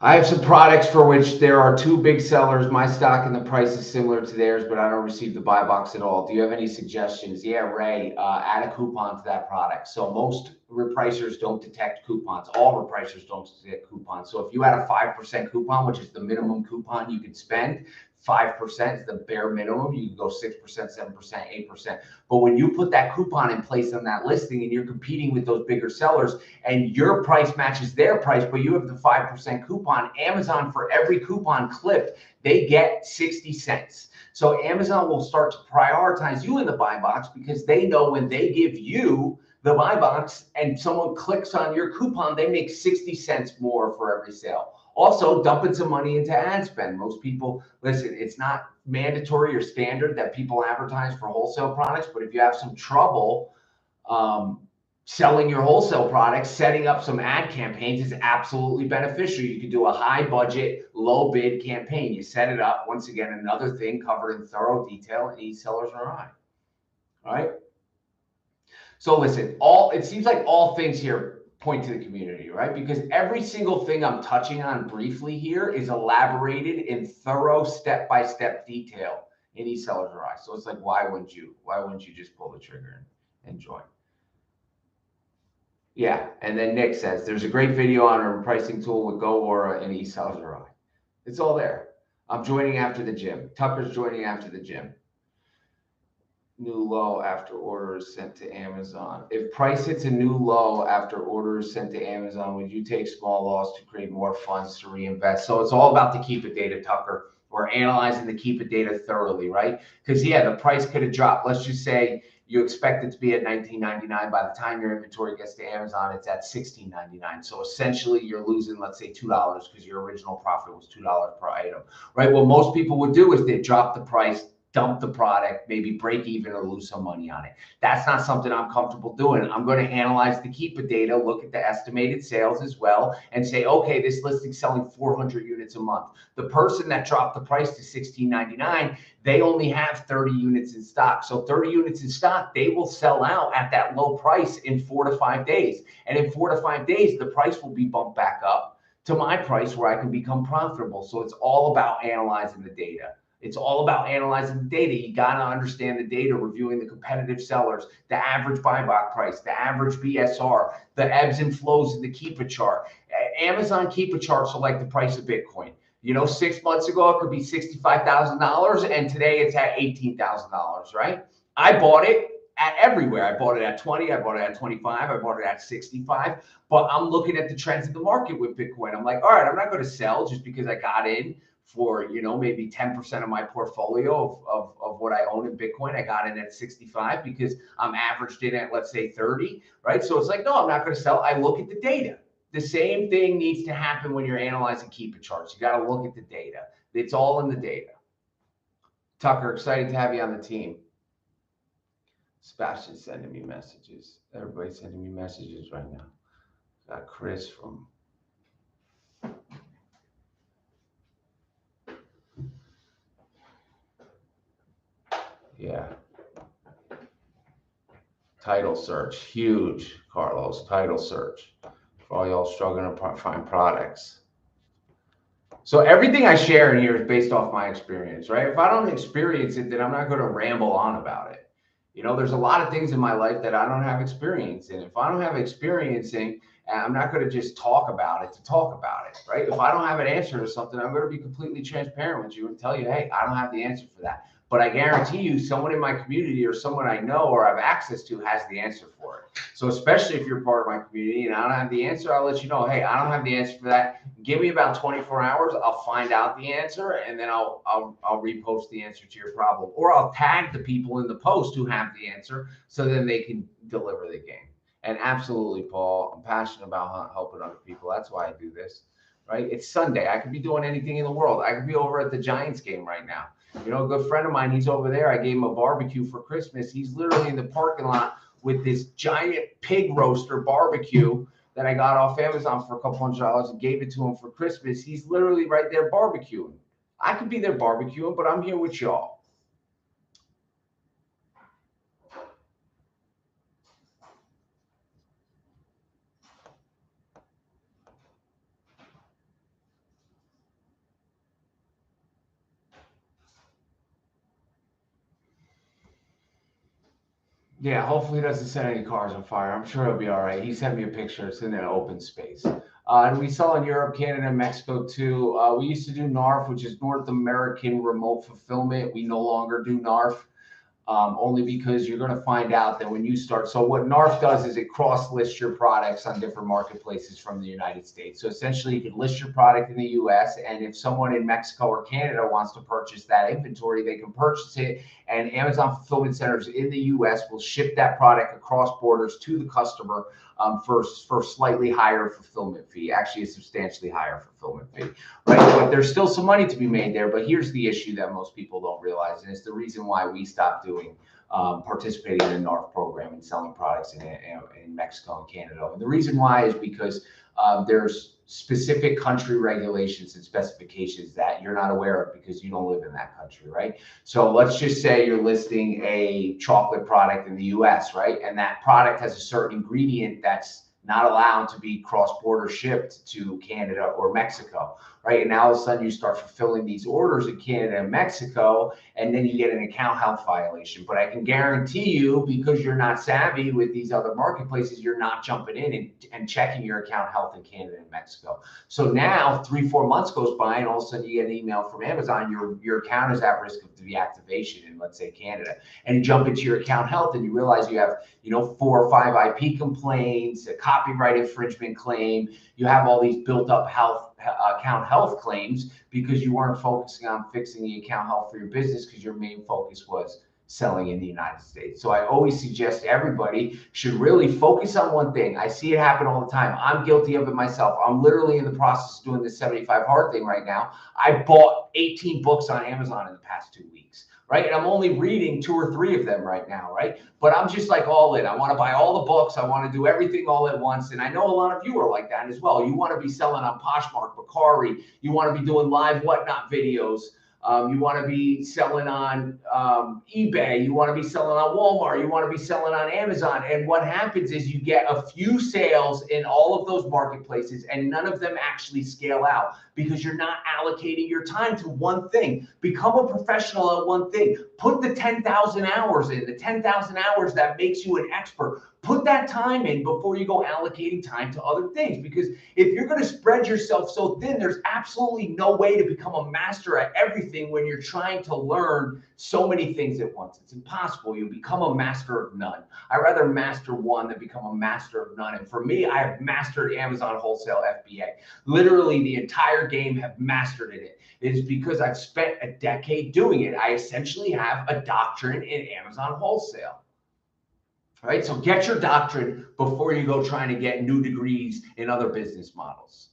I have some products for which there are 2 big sellers. My stock and the price is similar to theirs, but I don't receive the buy box at all. Do you have any suggestions? Yeah, Ray, add a coupon to that product. So most repricers don't detect coupons. All repricers don't detect coupons. So if you had a 5% coupon, which is the minimum coupon you can spend, 5% is the bare minimum. You can go 6%, 7%, 8%. But when you put that coupon in place on that listing and you're competing with those bigger sellers and your price matches their price, but you have the 5% coupon, Amazon, for every coupon clipped, they get 60 cents. So Amazon will start to prioritize you in the buy box because they know when they give you the buy box and someone clicks on your coupon, they make 60 cents more for every sale. Also, dumping some money into ad spend. Most people, listen, it's not mandatory or standard that people advertise for wholesale products, but if you have some trouble selling your wholesale products, setting up some ad campaigns is absolutely beneficial. You could do a high budget, low bid campaign. You set it up. Once again, another thing covered in thorough detail in EsellersRI. All right. So listen, it seems like all things here point to the community, right? Because every single thing I'm touching on briefly here is elaborated in thorough step-by-step detail in EsellersRI. So it's like, why wouldn't you just pull the trigger and join? Yeah, and then Nick says, there's a great video on our pricing tool with GoAura and EsellersRI. It's all there. I'm joining after the gym. Tucker's joining after the gym. New low after orders sent to Amazon. If price hits a new low after orders sent to Amazon, would you take small loss to create more funds to reinvest? So it's all about the keep it data, Tucker. We're analyzing the keep it data thoroughly, right? Because yeah, the price could have dropped. Let's just say you expect it to be at $19.99. By the time your inventory gets to Amazon, it's at $16.99. So essentially you're losing, let's say, $2 because your original profit was $2 per item, right? What most people would do is they drop the price, dump the product, maybe break even or lose some money on it. That's not something I'm comfortable doing. I'm going to analyze the keep it data, look at the estimated sales as well, and say, okay, this listing's selling 400 units a month. The person that dropped the price to $16.99, they only have 30 units in stock. So 30 units in stock, they will sell out at that low price in 4 to 5 days. And in 4 to 5 days, the price will be bumped back up to my price where I can become profitable. So it's all about analyzing the data. It's all about analyzing the data. You got to understand the data, reviewing the competitive sellers, the average buy box price, the average BSR, the ebbs and flows in the Keepa chart. Amazon Keepa charts are like the price of Bitcoin. You know, 6 months ago, it could be $65,000 and today it's at $18,000, right? I bought it at everywhere. I bought it at 20, I bought it at 25, I bought it at 65, but I'm looking at the trends of the market with Bitcoin. I'm like, all right, I'm not going to sell just because I got in for, you know, maybe 10% of my portfolio of what I own in Bitcoin. I got in at 65 because I'm averaged in at, let's say, 30, right? So it's like, no, I'm not going to sell. I look at the data. The same thing needs to happen when you're analyzing Keepa charts. You got to look at the data. It's all in the data. Tucker, excited to have you on the team. Sebastian's sending me messages. Everybody's sending me messages right now. Got Chris from... Yeah. Title search, huge, Carlos. Title search for all y'all struggling to find products. So everything I share in here is based off my experience, right? If I don't experience it, then I'm not going to ramble on about it. You know, there's a lot of things in my life that I don't have experience in. If I don't have experience in, I'm not going to just talk about it to talk about it, right? If I don't have an answer to something, I'm going to be completely transparent with you and tell you, hey, I don't have the answer for that. But I guarantee you someone in my community or someone I know or have access to has the answer for it. So especially if you're part of my community and I don't have the answer, I'll let you know, hey, I don't have the answer for that. Give me about 24 hours. I'll find out the answer and then I'll repost the answer to your problem. Or I'll tag the people in the post who have the answer so then they can deliver the game. And absolutely, Paul, I'm passionate about helping other people. That's why I do this, right? It's Sunday. I could be doing anything in the world. I could be over at the Giants game right now. You know, a good friend of mine, he's over there. I gave him a barbecue for Christmas. He's literally in the parking lot with this giant pig roaster barbecue that I got off Amazon for a couple $100 and gave it to him for Christmas. He's literally right there barbecuing. I could be there barbecuing, but I'm here with y'all. Yeah, hopefully he doesn't set any cars on fire. I'm sure he'll be all right. He sent me a picture. It's in an open space. And we sell in Europe, Canada, and Mexico too. We used to do NARF, which is North American Remote Fulfillment. We no longer do NARF. Only because you're going to find out that when you start, so what NARF does is it cross-lists your products on different marketplaces from the United States. So essentially you can list your product in the US, and if someone in Mexico or Canada wants to purchase that inventory, they can purchase it, and Amazon fulfillment centers in the US will ship that product across borders to the customer for slightly higher fulfillment fee, actually a substantially higher fulfillment fee, right? But there's still some money to be made there. But here's the issue that most people don't realize, and it's the reason why we stopped doing participating in the NARF program and selling products in Mexico and Canada. And the reason why is because there's specific country regulations and specifications that you're not aware of because you don't live in that country, right? So let's just say you're listing a chocolate product in the US, right? And that product has a certain ingredient that's not allowed to be cross-border shipped to Canada or Mexico, right? And now all of a sudden you start fulfilling these orders in Canada and Mexico, and then you get an account health violation. But I can guarantee you, because you're not savvy with these other marketplaces, you're not jumping in and checking your account health in Canada and Mexico. So now 3-4 months goes by, and all of a sudden you get an email from Amazon, your account is at risk of deactivation in, let's say, Canada. And you jump into your account health and you realize you have, 4 or 5 IP complaints, a copyright infringement claim. You have all these built up account health claims because you weren't focusing on fixing the account health for your business because your main focus was selling in the United States. So I always suggest everybody should really focus on one thing. I see it happen all the time. I'm guilty of it myself. I'm literally in the process of doing the 75 hard thing right now. I bought 18 books on Amazon in the past 2 weeks, right? And I'm only reading 2 or 3 of them right now, right? But I'm just like all in. I want to buy all the books. I want to do everything all at once. And I know a lot of you are like that as well. You want to be selling on Poshmark, Bakari. You want to be doing live whatnot videos. You want to be selling on eBay. You want to be selling on Walmart. You want to be selling on Amazon. And what happens is you get a few sales in all of those marketplaces, and none of them actually scale out because you're not allocating your time to one thing. Become a professional at one thing. Put the 10,000 hours in, the 10,000 hours that makes you an expert. Put that time in before you go allocating time to other things. Because if you're going to spread yourself so thin, there's absolutely no way to become a master at everything when you're trying to learn so many things at once. It's impossible. You become a master of none. I'd rather master one than become a master of none. And for me, I have mastered Amazon Wholesale FBA. Literally the entire game have mastered it. It is because I've spent a decade doing it. I essentially have a doctrine in Amazon Wholesale. Right, so get your doctrine before you go trying to get new degrees in other business models.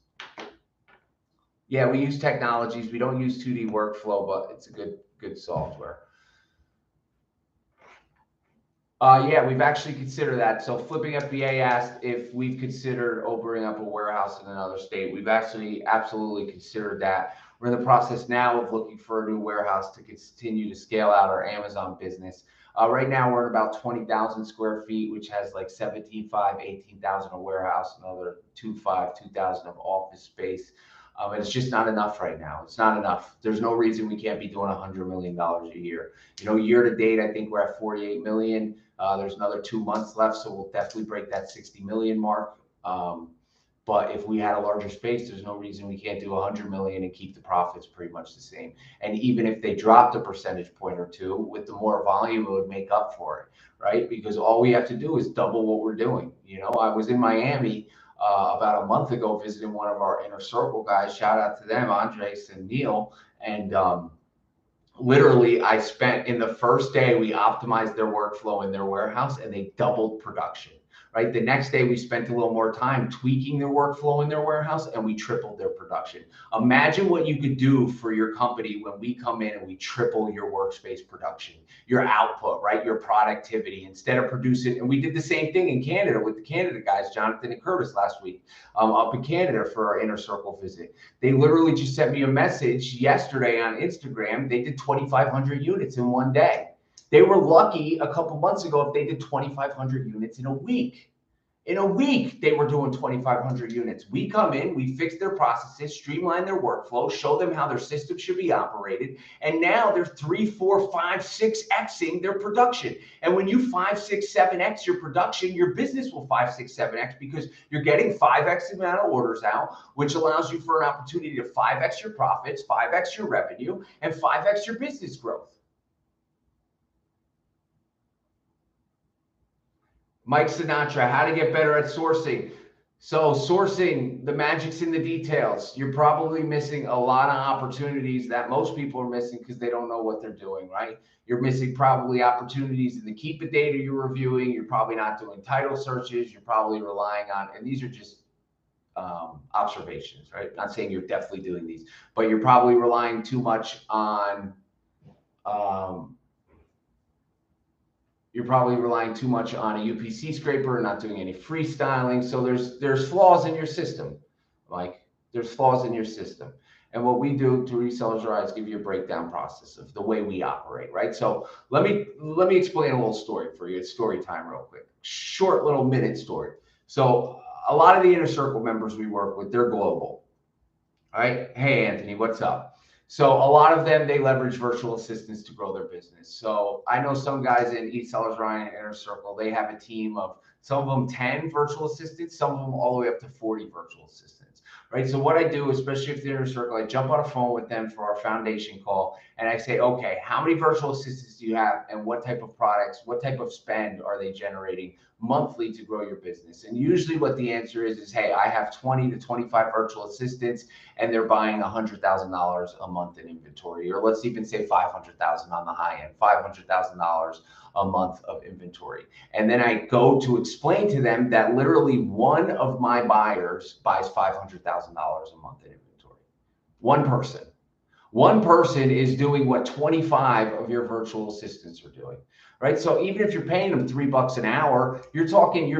Yeah, we use technologies. We don't use 2D workflow, but it's a good software. Yeah, we've actually considered that. So Flipping FBA asked if we've considered opening up a warehouse in another state. We've actually absolutely considered that. We're in the process now of looking for a new warehouse to continue to scale out our Amazon business. Right now, we're at about 20,000 square feet, which has like 17.5, 18,000 of warehouse, another 2.5, 2,000 of office space. And it's just not enough right now. It's not enough. There's no reason we can't be doing $100 million a year. Year to date, I think we're at 48 million. There's another 2 months left, so we'll definitely break that 60 million mark. But if we had a larger space, there's no reason we can't do 100 million and keep the profits pretty much the same. And even if they dropped a percentage point or two, with the more volume, it would make up for it, right? Because all we have to do is double what we're doing. I was in Miami about a month ago visiting one of our inner circle guys. Shout out to them, Andres and Neil. And literally, I spent in the first day, we optimized their workflow in their warehouse and they doubled production. Right. The next day, we spent a little more time tweaking their workflow in their warehouse and we tripled their production. Imagine what you could do for your company when we come in and we triple your workspace production, your output, right? Your productivity instead of producing. And we did the same thing in Canada with the Canada guys, Jonathan and Curtis last week up in Canada for our inner circle visit. They literally just sent me a message yesterday on Instagram. They did 2,500 units in one day. They were lucky a couple months ago if they did 2,500 units in a week. In a week, they were doing 2,500 units. We come in, we fix their processes, streamline their workflow, show them how their system should be operated. And now they're 3, 4, 5, 6Xing their production. And when you 5, 6, 7X your production, your business will 5, 6, 7X because you're getting 5X amount of orders out, which allows you for an opportunity to 5X your profits, 5X your revenue, and 5X your business growth. Mike Sinatra, how to get better at sourcing. So sourcing, the magic's in the details. You're probably missing a lot of opportunities that most people are missing because they don't know what they're doing, right? You're missing probably opportunities in the keep it data you're reviewing. You're probably not doing title searches. You're probably relying on, and these are just observations, right? Not saying you're definitely doing these, but you're probably relying too much on You're probably relying too much on a UPC scraper, not doing any freestyling. So there's flaws in your system. Like there's flaws in your system. And what we do through EsellersRI is give you a breakdown process of the way we operate, right? So let me explain a little story for you. It's story time real quick. Short little minute story. So a lot of the inner circle members we work with, they're global. All right. Hey, Anthony, what's up? So a lot of them, they leverage virtual assistants to grow their business. So I know some guys in EsellersRI and Inner Circle, they have a team of some of them 10 virtual assistants, some of them all the way up to 40 virtual assistants, right? So what I do, especially if they're Inner Circle, I jump on a phone with them for our foundation call and I say, okay, how many virtual assistants do you have and what type of products, what type of spend are they generating monthly to grow your business? And usually what the answer is, hey, I have 20 to 25 virtual assistants and they're buying $100,000 a month in inventory, or let's even say 500,000 on the high end, $500,000 a month of inventory. And then I go to explain to them that literally one of my buyers buys $500,000 a month in inventory. One person. One person is doing what 25 of your virtual assistants are doing, right? So even if you're paying them $3 an hour, you're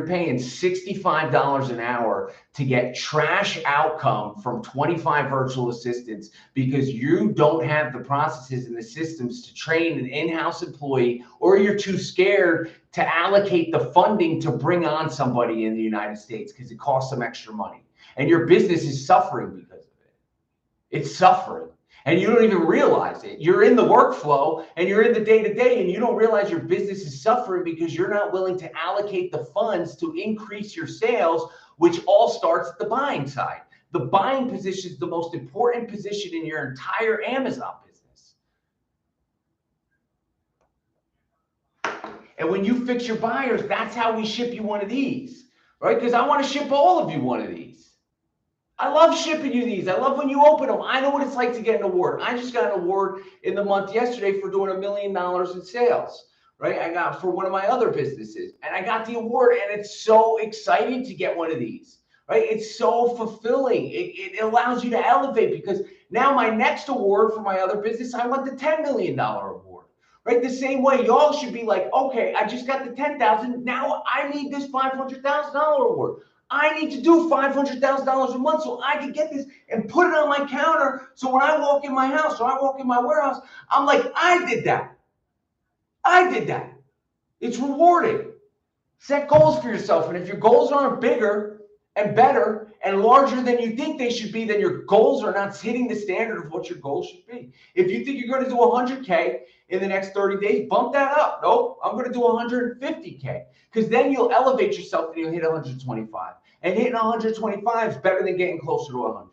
paying $65 an hour to get trash outcome from 25 virtual assistants because you don't have the processes and the systems to train an in-house employee, or you're too scared to allocate the funding to bring on somebody in the United States because it costs some extra money. And your business is suffering because of it. It's suffering. And you don't even realize it. You're in the workflow and you're in the day-to-day and you don't realize your business is suffering because you're not willing to allocate the funds to increase your sales, which all starts at the buying side. The buying position is the most important position in your entire Amazon business. And when you fix your buyers, that's how we ship you one of these, right? Because I want to ship all of you one of these. I love shipping you these. I love when you open them. I know what it's like to get an award. I just got an award in the month yesterday for doing $1 million in sales, right? I got for one of my other businesses, and I got the award, and it's so exciting to get one of these, right? It's so fulfilling. It allows you to elevate because now my next award for my other business, I want the $10 million award, right? The same way y'all should be like, okay, I just got the 10,000. Now I need this $500,000 award. I need to do $500,000 a month so I can get this and put it on my counter. So when I walk in my house or I walk in my warehouse, I'm like, I did that. I did that. It's rewarding. Set goals for yourself. And if your goals aren't bigger and better and larger than you think they should be, then your goals are not hitting the standard of what your goals should be. If you think you're going to do 100K in the next 30 days, bump that up. Nope, I'm going to do 150K because then you'll elevate yourself and you'll hit 125. And hitting 125 is better than getting closer to 100.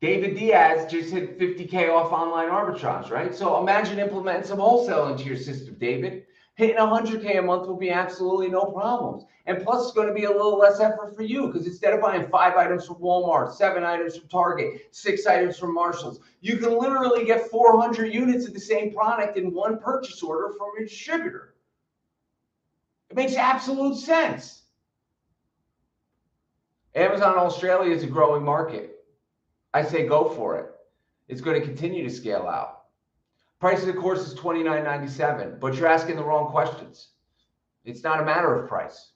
David Diaz just hit 50K off online arbitrage, right? So imagine implementing some wholesale into your system, David. Hitting 100K a month will be absolutely no problems. And plus, it's going to be a little less effort for you because instead of buying 5 items from Walmart, 7 items from Target, 6 items from Marshalls, you can literally get 400 units of the same product in one purchase order from your distributor. It makes absolute sense. Amazon Australia is a growing market. I say go for it. It's going to continue to scale out. Price of the course is $29.97, but you're asking the wrong questions. It's not a matter of price.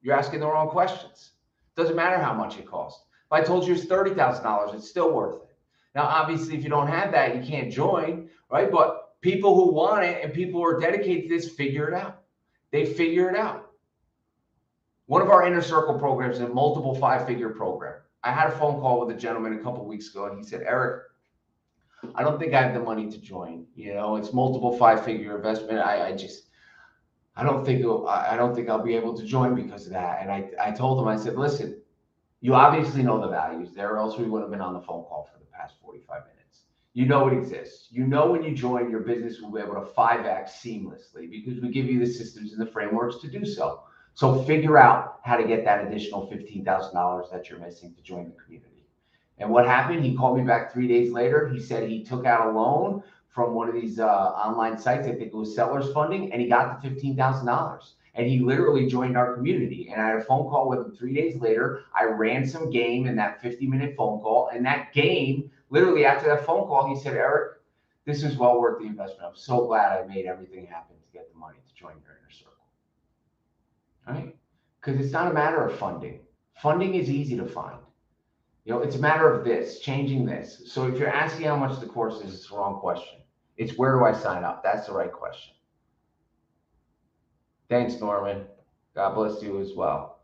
You're asking the wrong questions. Doesn't matter how much it costs. If I told you it's $30,000, it's still worth it. Now, obviously, if you don't have that, you can't join, right? But people who want it and people who are dedicated to this figure it out. They figure it out. One of our Inner Circle programs is a multiple 5-figure program. I had a phone call with a gentleman a couple of weeks ago, and he said, Eric, I don't think I have the money to join. You know, it's multiple 5-figure investment. I don't think I'll be able to join because of that. And I told him, I said, listen, you obviously know the values there, or else we would have been on the phone call for the past 45 minutes. You know it exists. You know when you join, your business will be able to 5X seamlessly because we give you the systems and the frameworks to do so. So figure out how to get that additional $15,000 that you're missing to join the community. And what happened? He called me back 3 days later. He said he took out a loan from one of these online sites. I think it was Sellers Funding, and he got the $15,000. And he literally joined our community. And I had a phone call with him 3 days later. I ran some game in that 50-minute phone call. And that game, literally after that phone call, he said, Eric, this is well worth the investment. I'm so glad I made everything happen to get the money to join your inner circle. Right? Because it's not a matter of funding. Funding is easy to find. It's a matter of this, changing this. So if you're asking how much the course is, it's the wrong question. It's where do I sign up? That's the right question. Thanks, Norman. God bless you as well.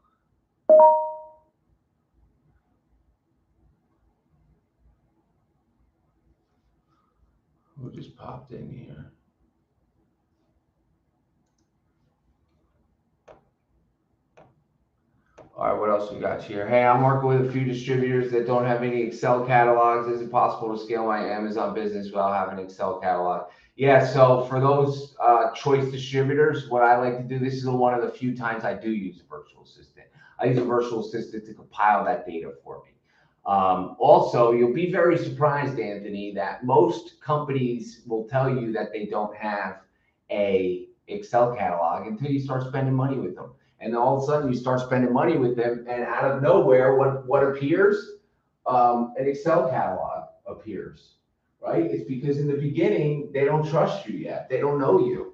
Who just popped in here? All right, what else we got here? Hey, I'm working with a few distributors that don't have any Excel catalogs. Is it possible to scale my Amazon business without having an Excel catalog? Yeah, so for those choice distributors, what I like to do, this is one of the few times I do use a virtual assistant. I use a virtual assistant to compile that data for me. Also, you'll be very surprised, Anthony, that most companies will tell you that they don't have a Excel catalog until you start spending money with them. And all of a sudden you start spending money with them, and out of nowhere, what appears? An Excel catalog appears, right? It's because in the beginning, they don't trust you yet. They don't know you.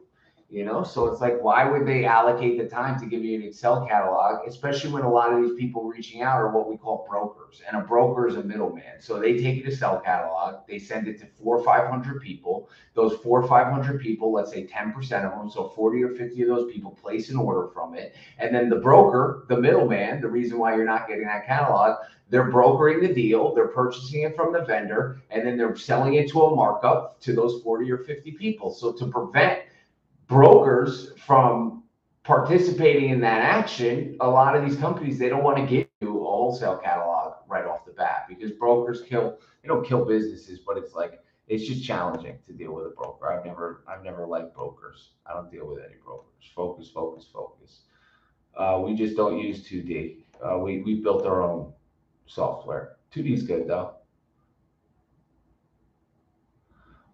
So it's like, why would they allocate the time to give you an Excel catalog, especially when a lot of these people reaching out are what we call brokers, and a broker is a middleman. So they take an Excel catalog, they send it to 400 or 500 people. Those 400 or 500 people, let's say 10% of them, so 40 or 50 of those people place an order from it. And then the broker, the middleman, the reason why you're not getting that catalog, they're brokering the deal, they're purchasing it from the vendor, and then they're selling it to a markup to those 40 or 50 people. So to prevent brokers from participating in that action, a lot of these companies, they don't want to give you a wholesale catalog right off the bat, because brokers they don't kill businesses, but it's just challenging to deal with a broker. I've never liked brokers. I don't deal with any brokers. Focus. We just don't use 2D. We built our own software. 2D is good though.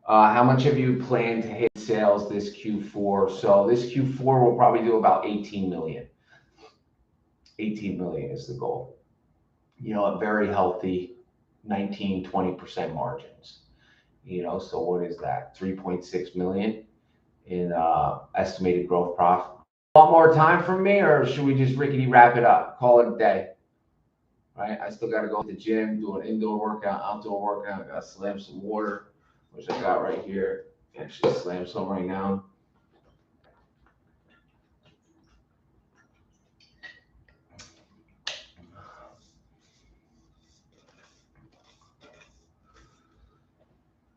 How much have you planned to hit sales this Q4? So this Q4 will probably do about 18 million. 18 million is the goal. A very healthy 19-20% margins. So what is that? 3.6 million in estimated gross profit. A lot more time from me, or should we just rickety wrap it up? Call it a day. Right? I still got to go to the gym, do an indoor workout, outdoor workout. I got to slam some water, which I got right here. Actually slam some right now.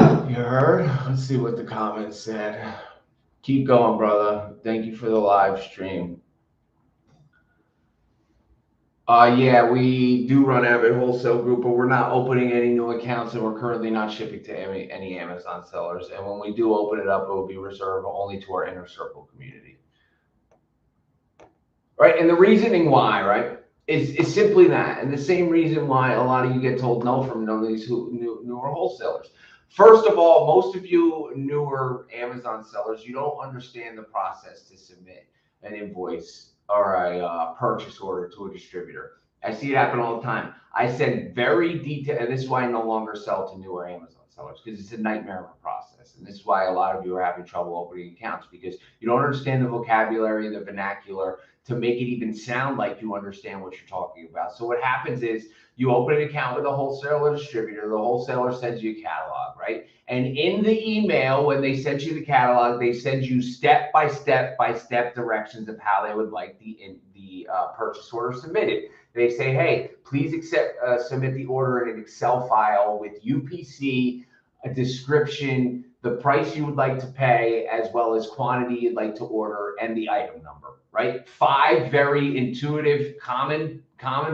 You heard? Let's see what the comments said. Keep going, brother. Thank you for the live stream. Yeah, we do run Avid Wholesale Group, but we're not opening any new accounts, and we're currently not shipping to any Amazon sellers. And when we do open it up, it will be reserved only to our inner circle community. Right? And the reasoning why, right, is simply that. And the same reason why a lot of you get told no from these newer wholesalers. First of all, most of you newer Amazon sellers, you don't understand the process to submit an invoice or a purchase order to a distributor. I see it happen all the time. I send very detailed, and this is why I no longer sell to newer Amazon sellers, because it's a nightmare of a process. And this is why a lot of you are having trouble opening accounts, because you don't understand the vocabulary, the vernacular, to make it even sound like you understand what you're talking about. So what happens is you open an account with a wholesaler distributor, the wholesaler sends you a catalog, right? And in the email, when they send you the catalog, they send you step-by-step directions of how they would like the purchase order submitted. They say, hey, please submit the order in an Excel file with UPC, a description, the price you would like to pay, as well as quantity you'd like to order, and the item number, right? 5 very intuitive, common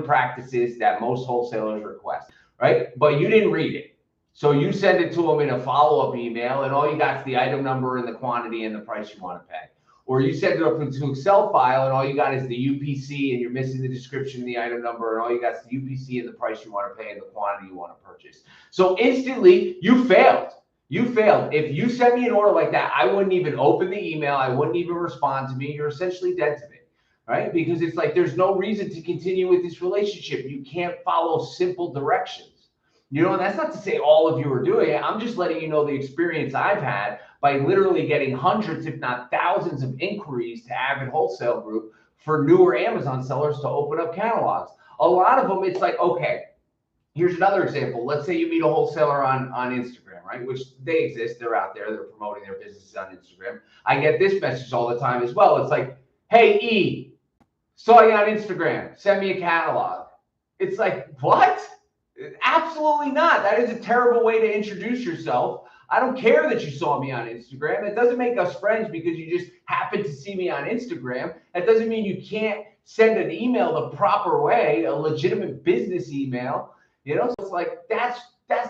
practices that most wholesalers request, right? But you didn't read it. So you send it to them in a follow-up email, and all you got is the item number and the quantity and the price you want to pay. Or you send it up into an Excel file, and all you got is the UPC, and you're missing the description, the item number, and all you got is the UPC and the price you want to pay and the quantity you want to purchase. So instantly, you failed. You failed. If you send me an order like that, I wouldn't even open the email. I wouldn't even respond to me. You're essentially dead to me, right? Because it's like there's no reason to continue with this relationship. You can't follow simple directions. You know, and that's not to say all of you are doing it. I'm just letting you know the experience I've had by literally getting hundreds, if not thousands, of inquiries to Avid Wholesale Group for newer Amazon sellers to open up catalogs. A lot of them, it's like, okay, here's another example. Let's say you meet a wholesaler on Instagram, right? Which they exist. They're out there. They're promoting their businesses on Instagram. I get this message all the time as well. It's like, hey, E, saw you on Instagram. Send me a catalog. It's like, what? Absolutely not. That is a terrible way to introduce yourself. I don't care that you saw me on Instagram. That doesn't make us friends because you just happened to see me on Instagram. That doesn't mean you can't send an email the proper way, a legitimate business email. You know, so it's like that's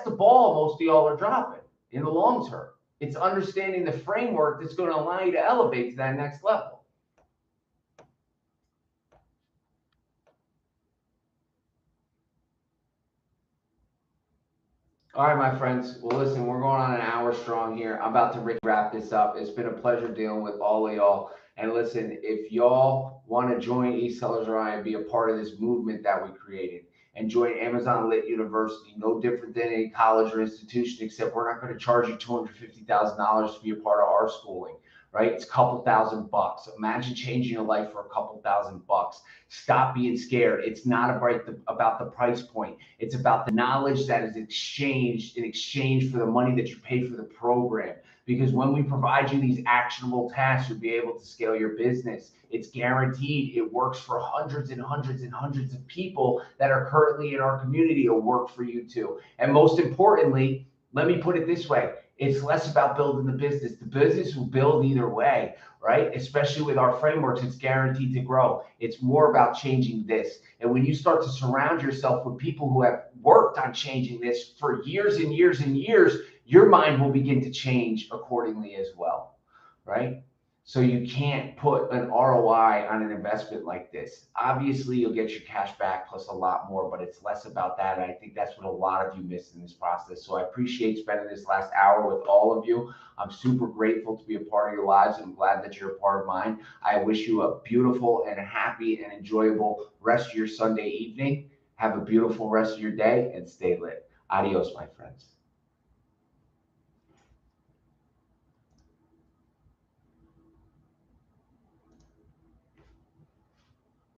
the ball most of y'all are dropping in the long term. It's understanding the framework that's going to allow you to elevate to that next level. All right, my friends. Well, listen, we're going on an hour strong here. I'm about to wrap this up. It's been a pleasure dealing with all of y'all. And listen, if y'all want to join EsellersRI and be a part of this movement that we created and join Amazon Lit University, no different than a college or institution, except we're not going to charge you $250,000 to be a part of our schooling, right? It's a couple $1,000. Imagine changing your life for a couple $1,000. Stop being scared. It's not about the price point. It's about the knowledge that is exchanged in exchange for the money that you pay for the program. Because when we provide you these actionable tasks, you'll be able to scale your business. It's guaranteed. It works for hundreds and hundreds and hundreds of people that are currently in our community. It'll work for you too. And most importantly, let me put it this way. It's less about building the business. The business will build either way, right? Especially with our frameworks, it's guaranteed to grow. It's more about changing this. And when you start to surround yourself with people who have worked on changing this for years and years and years, your mind will begin to change accordingly as well, right? So you can't put an ROI on an investment like this. Obviously, you'll get your cash back plus a lot more, but it's less about that. And I think that's what a lot of you missed in this process. So I appreciate spending this last hour with all of you. I'm super grateful to be a part of your lives. I'm glad that you're a part of mine. I wish you a beautiful and a happy and enjoyable rest of your Sunday evening. Have a beautiful rest of your day and stay lit. Adios, my friends.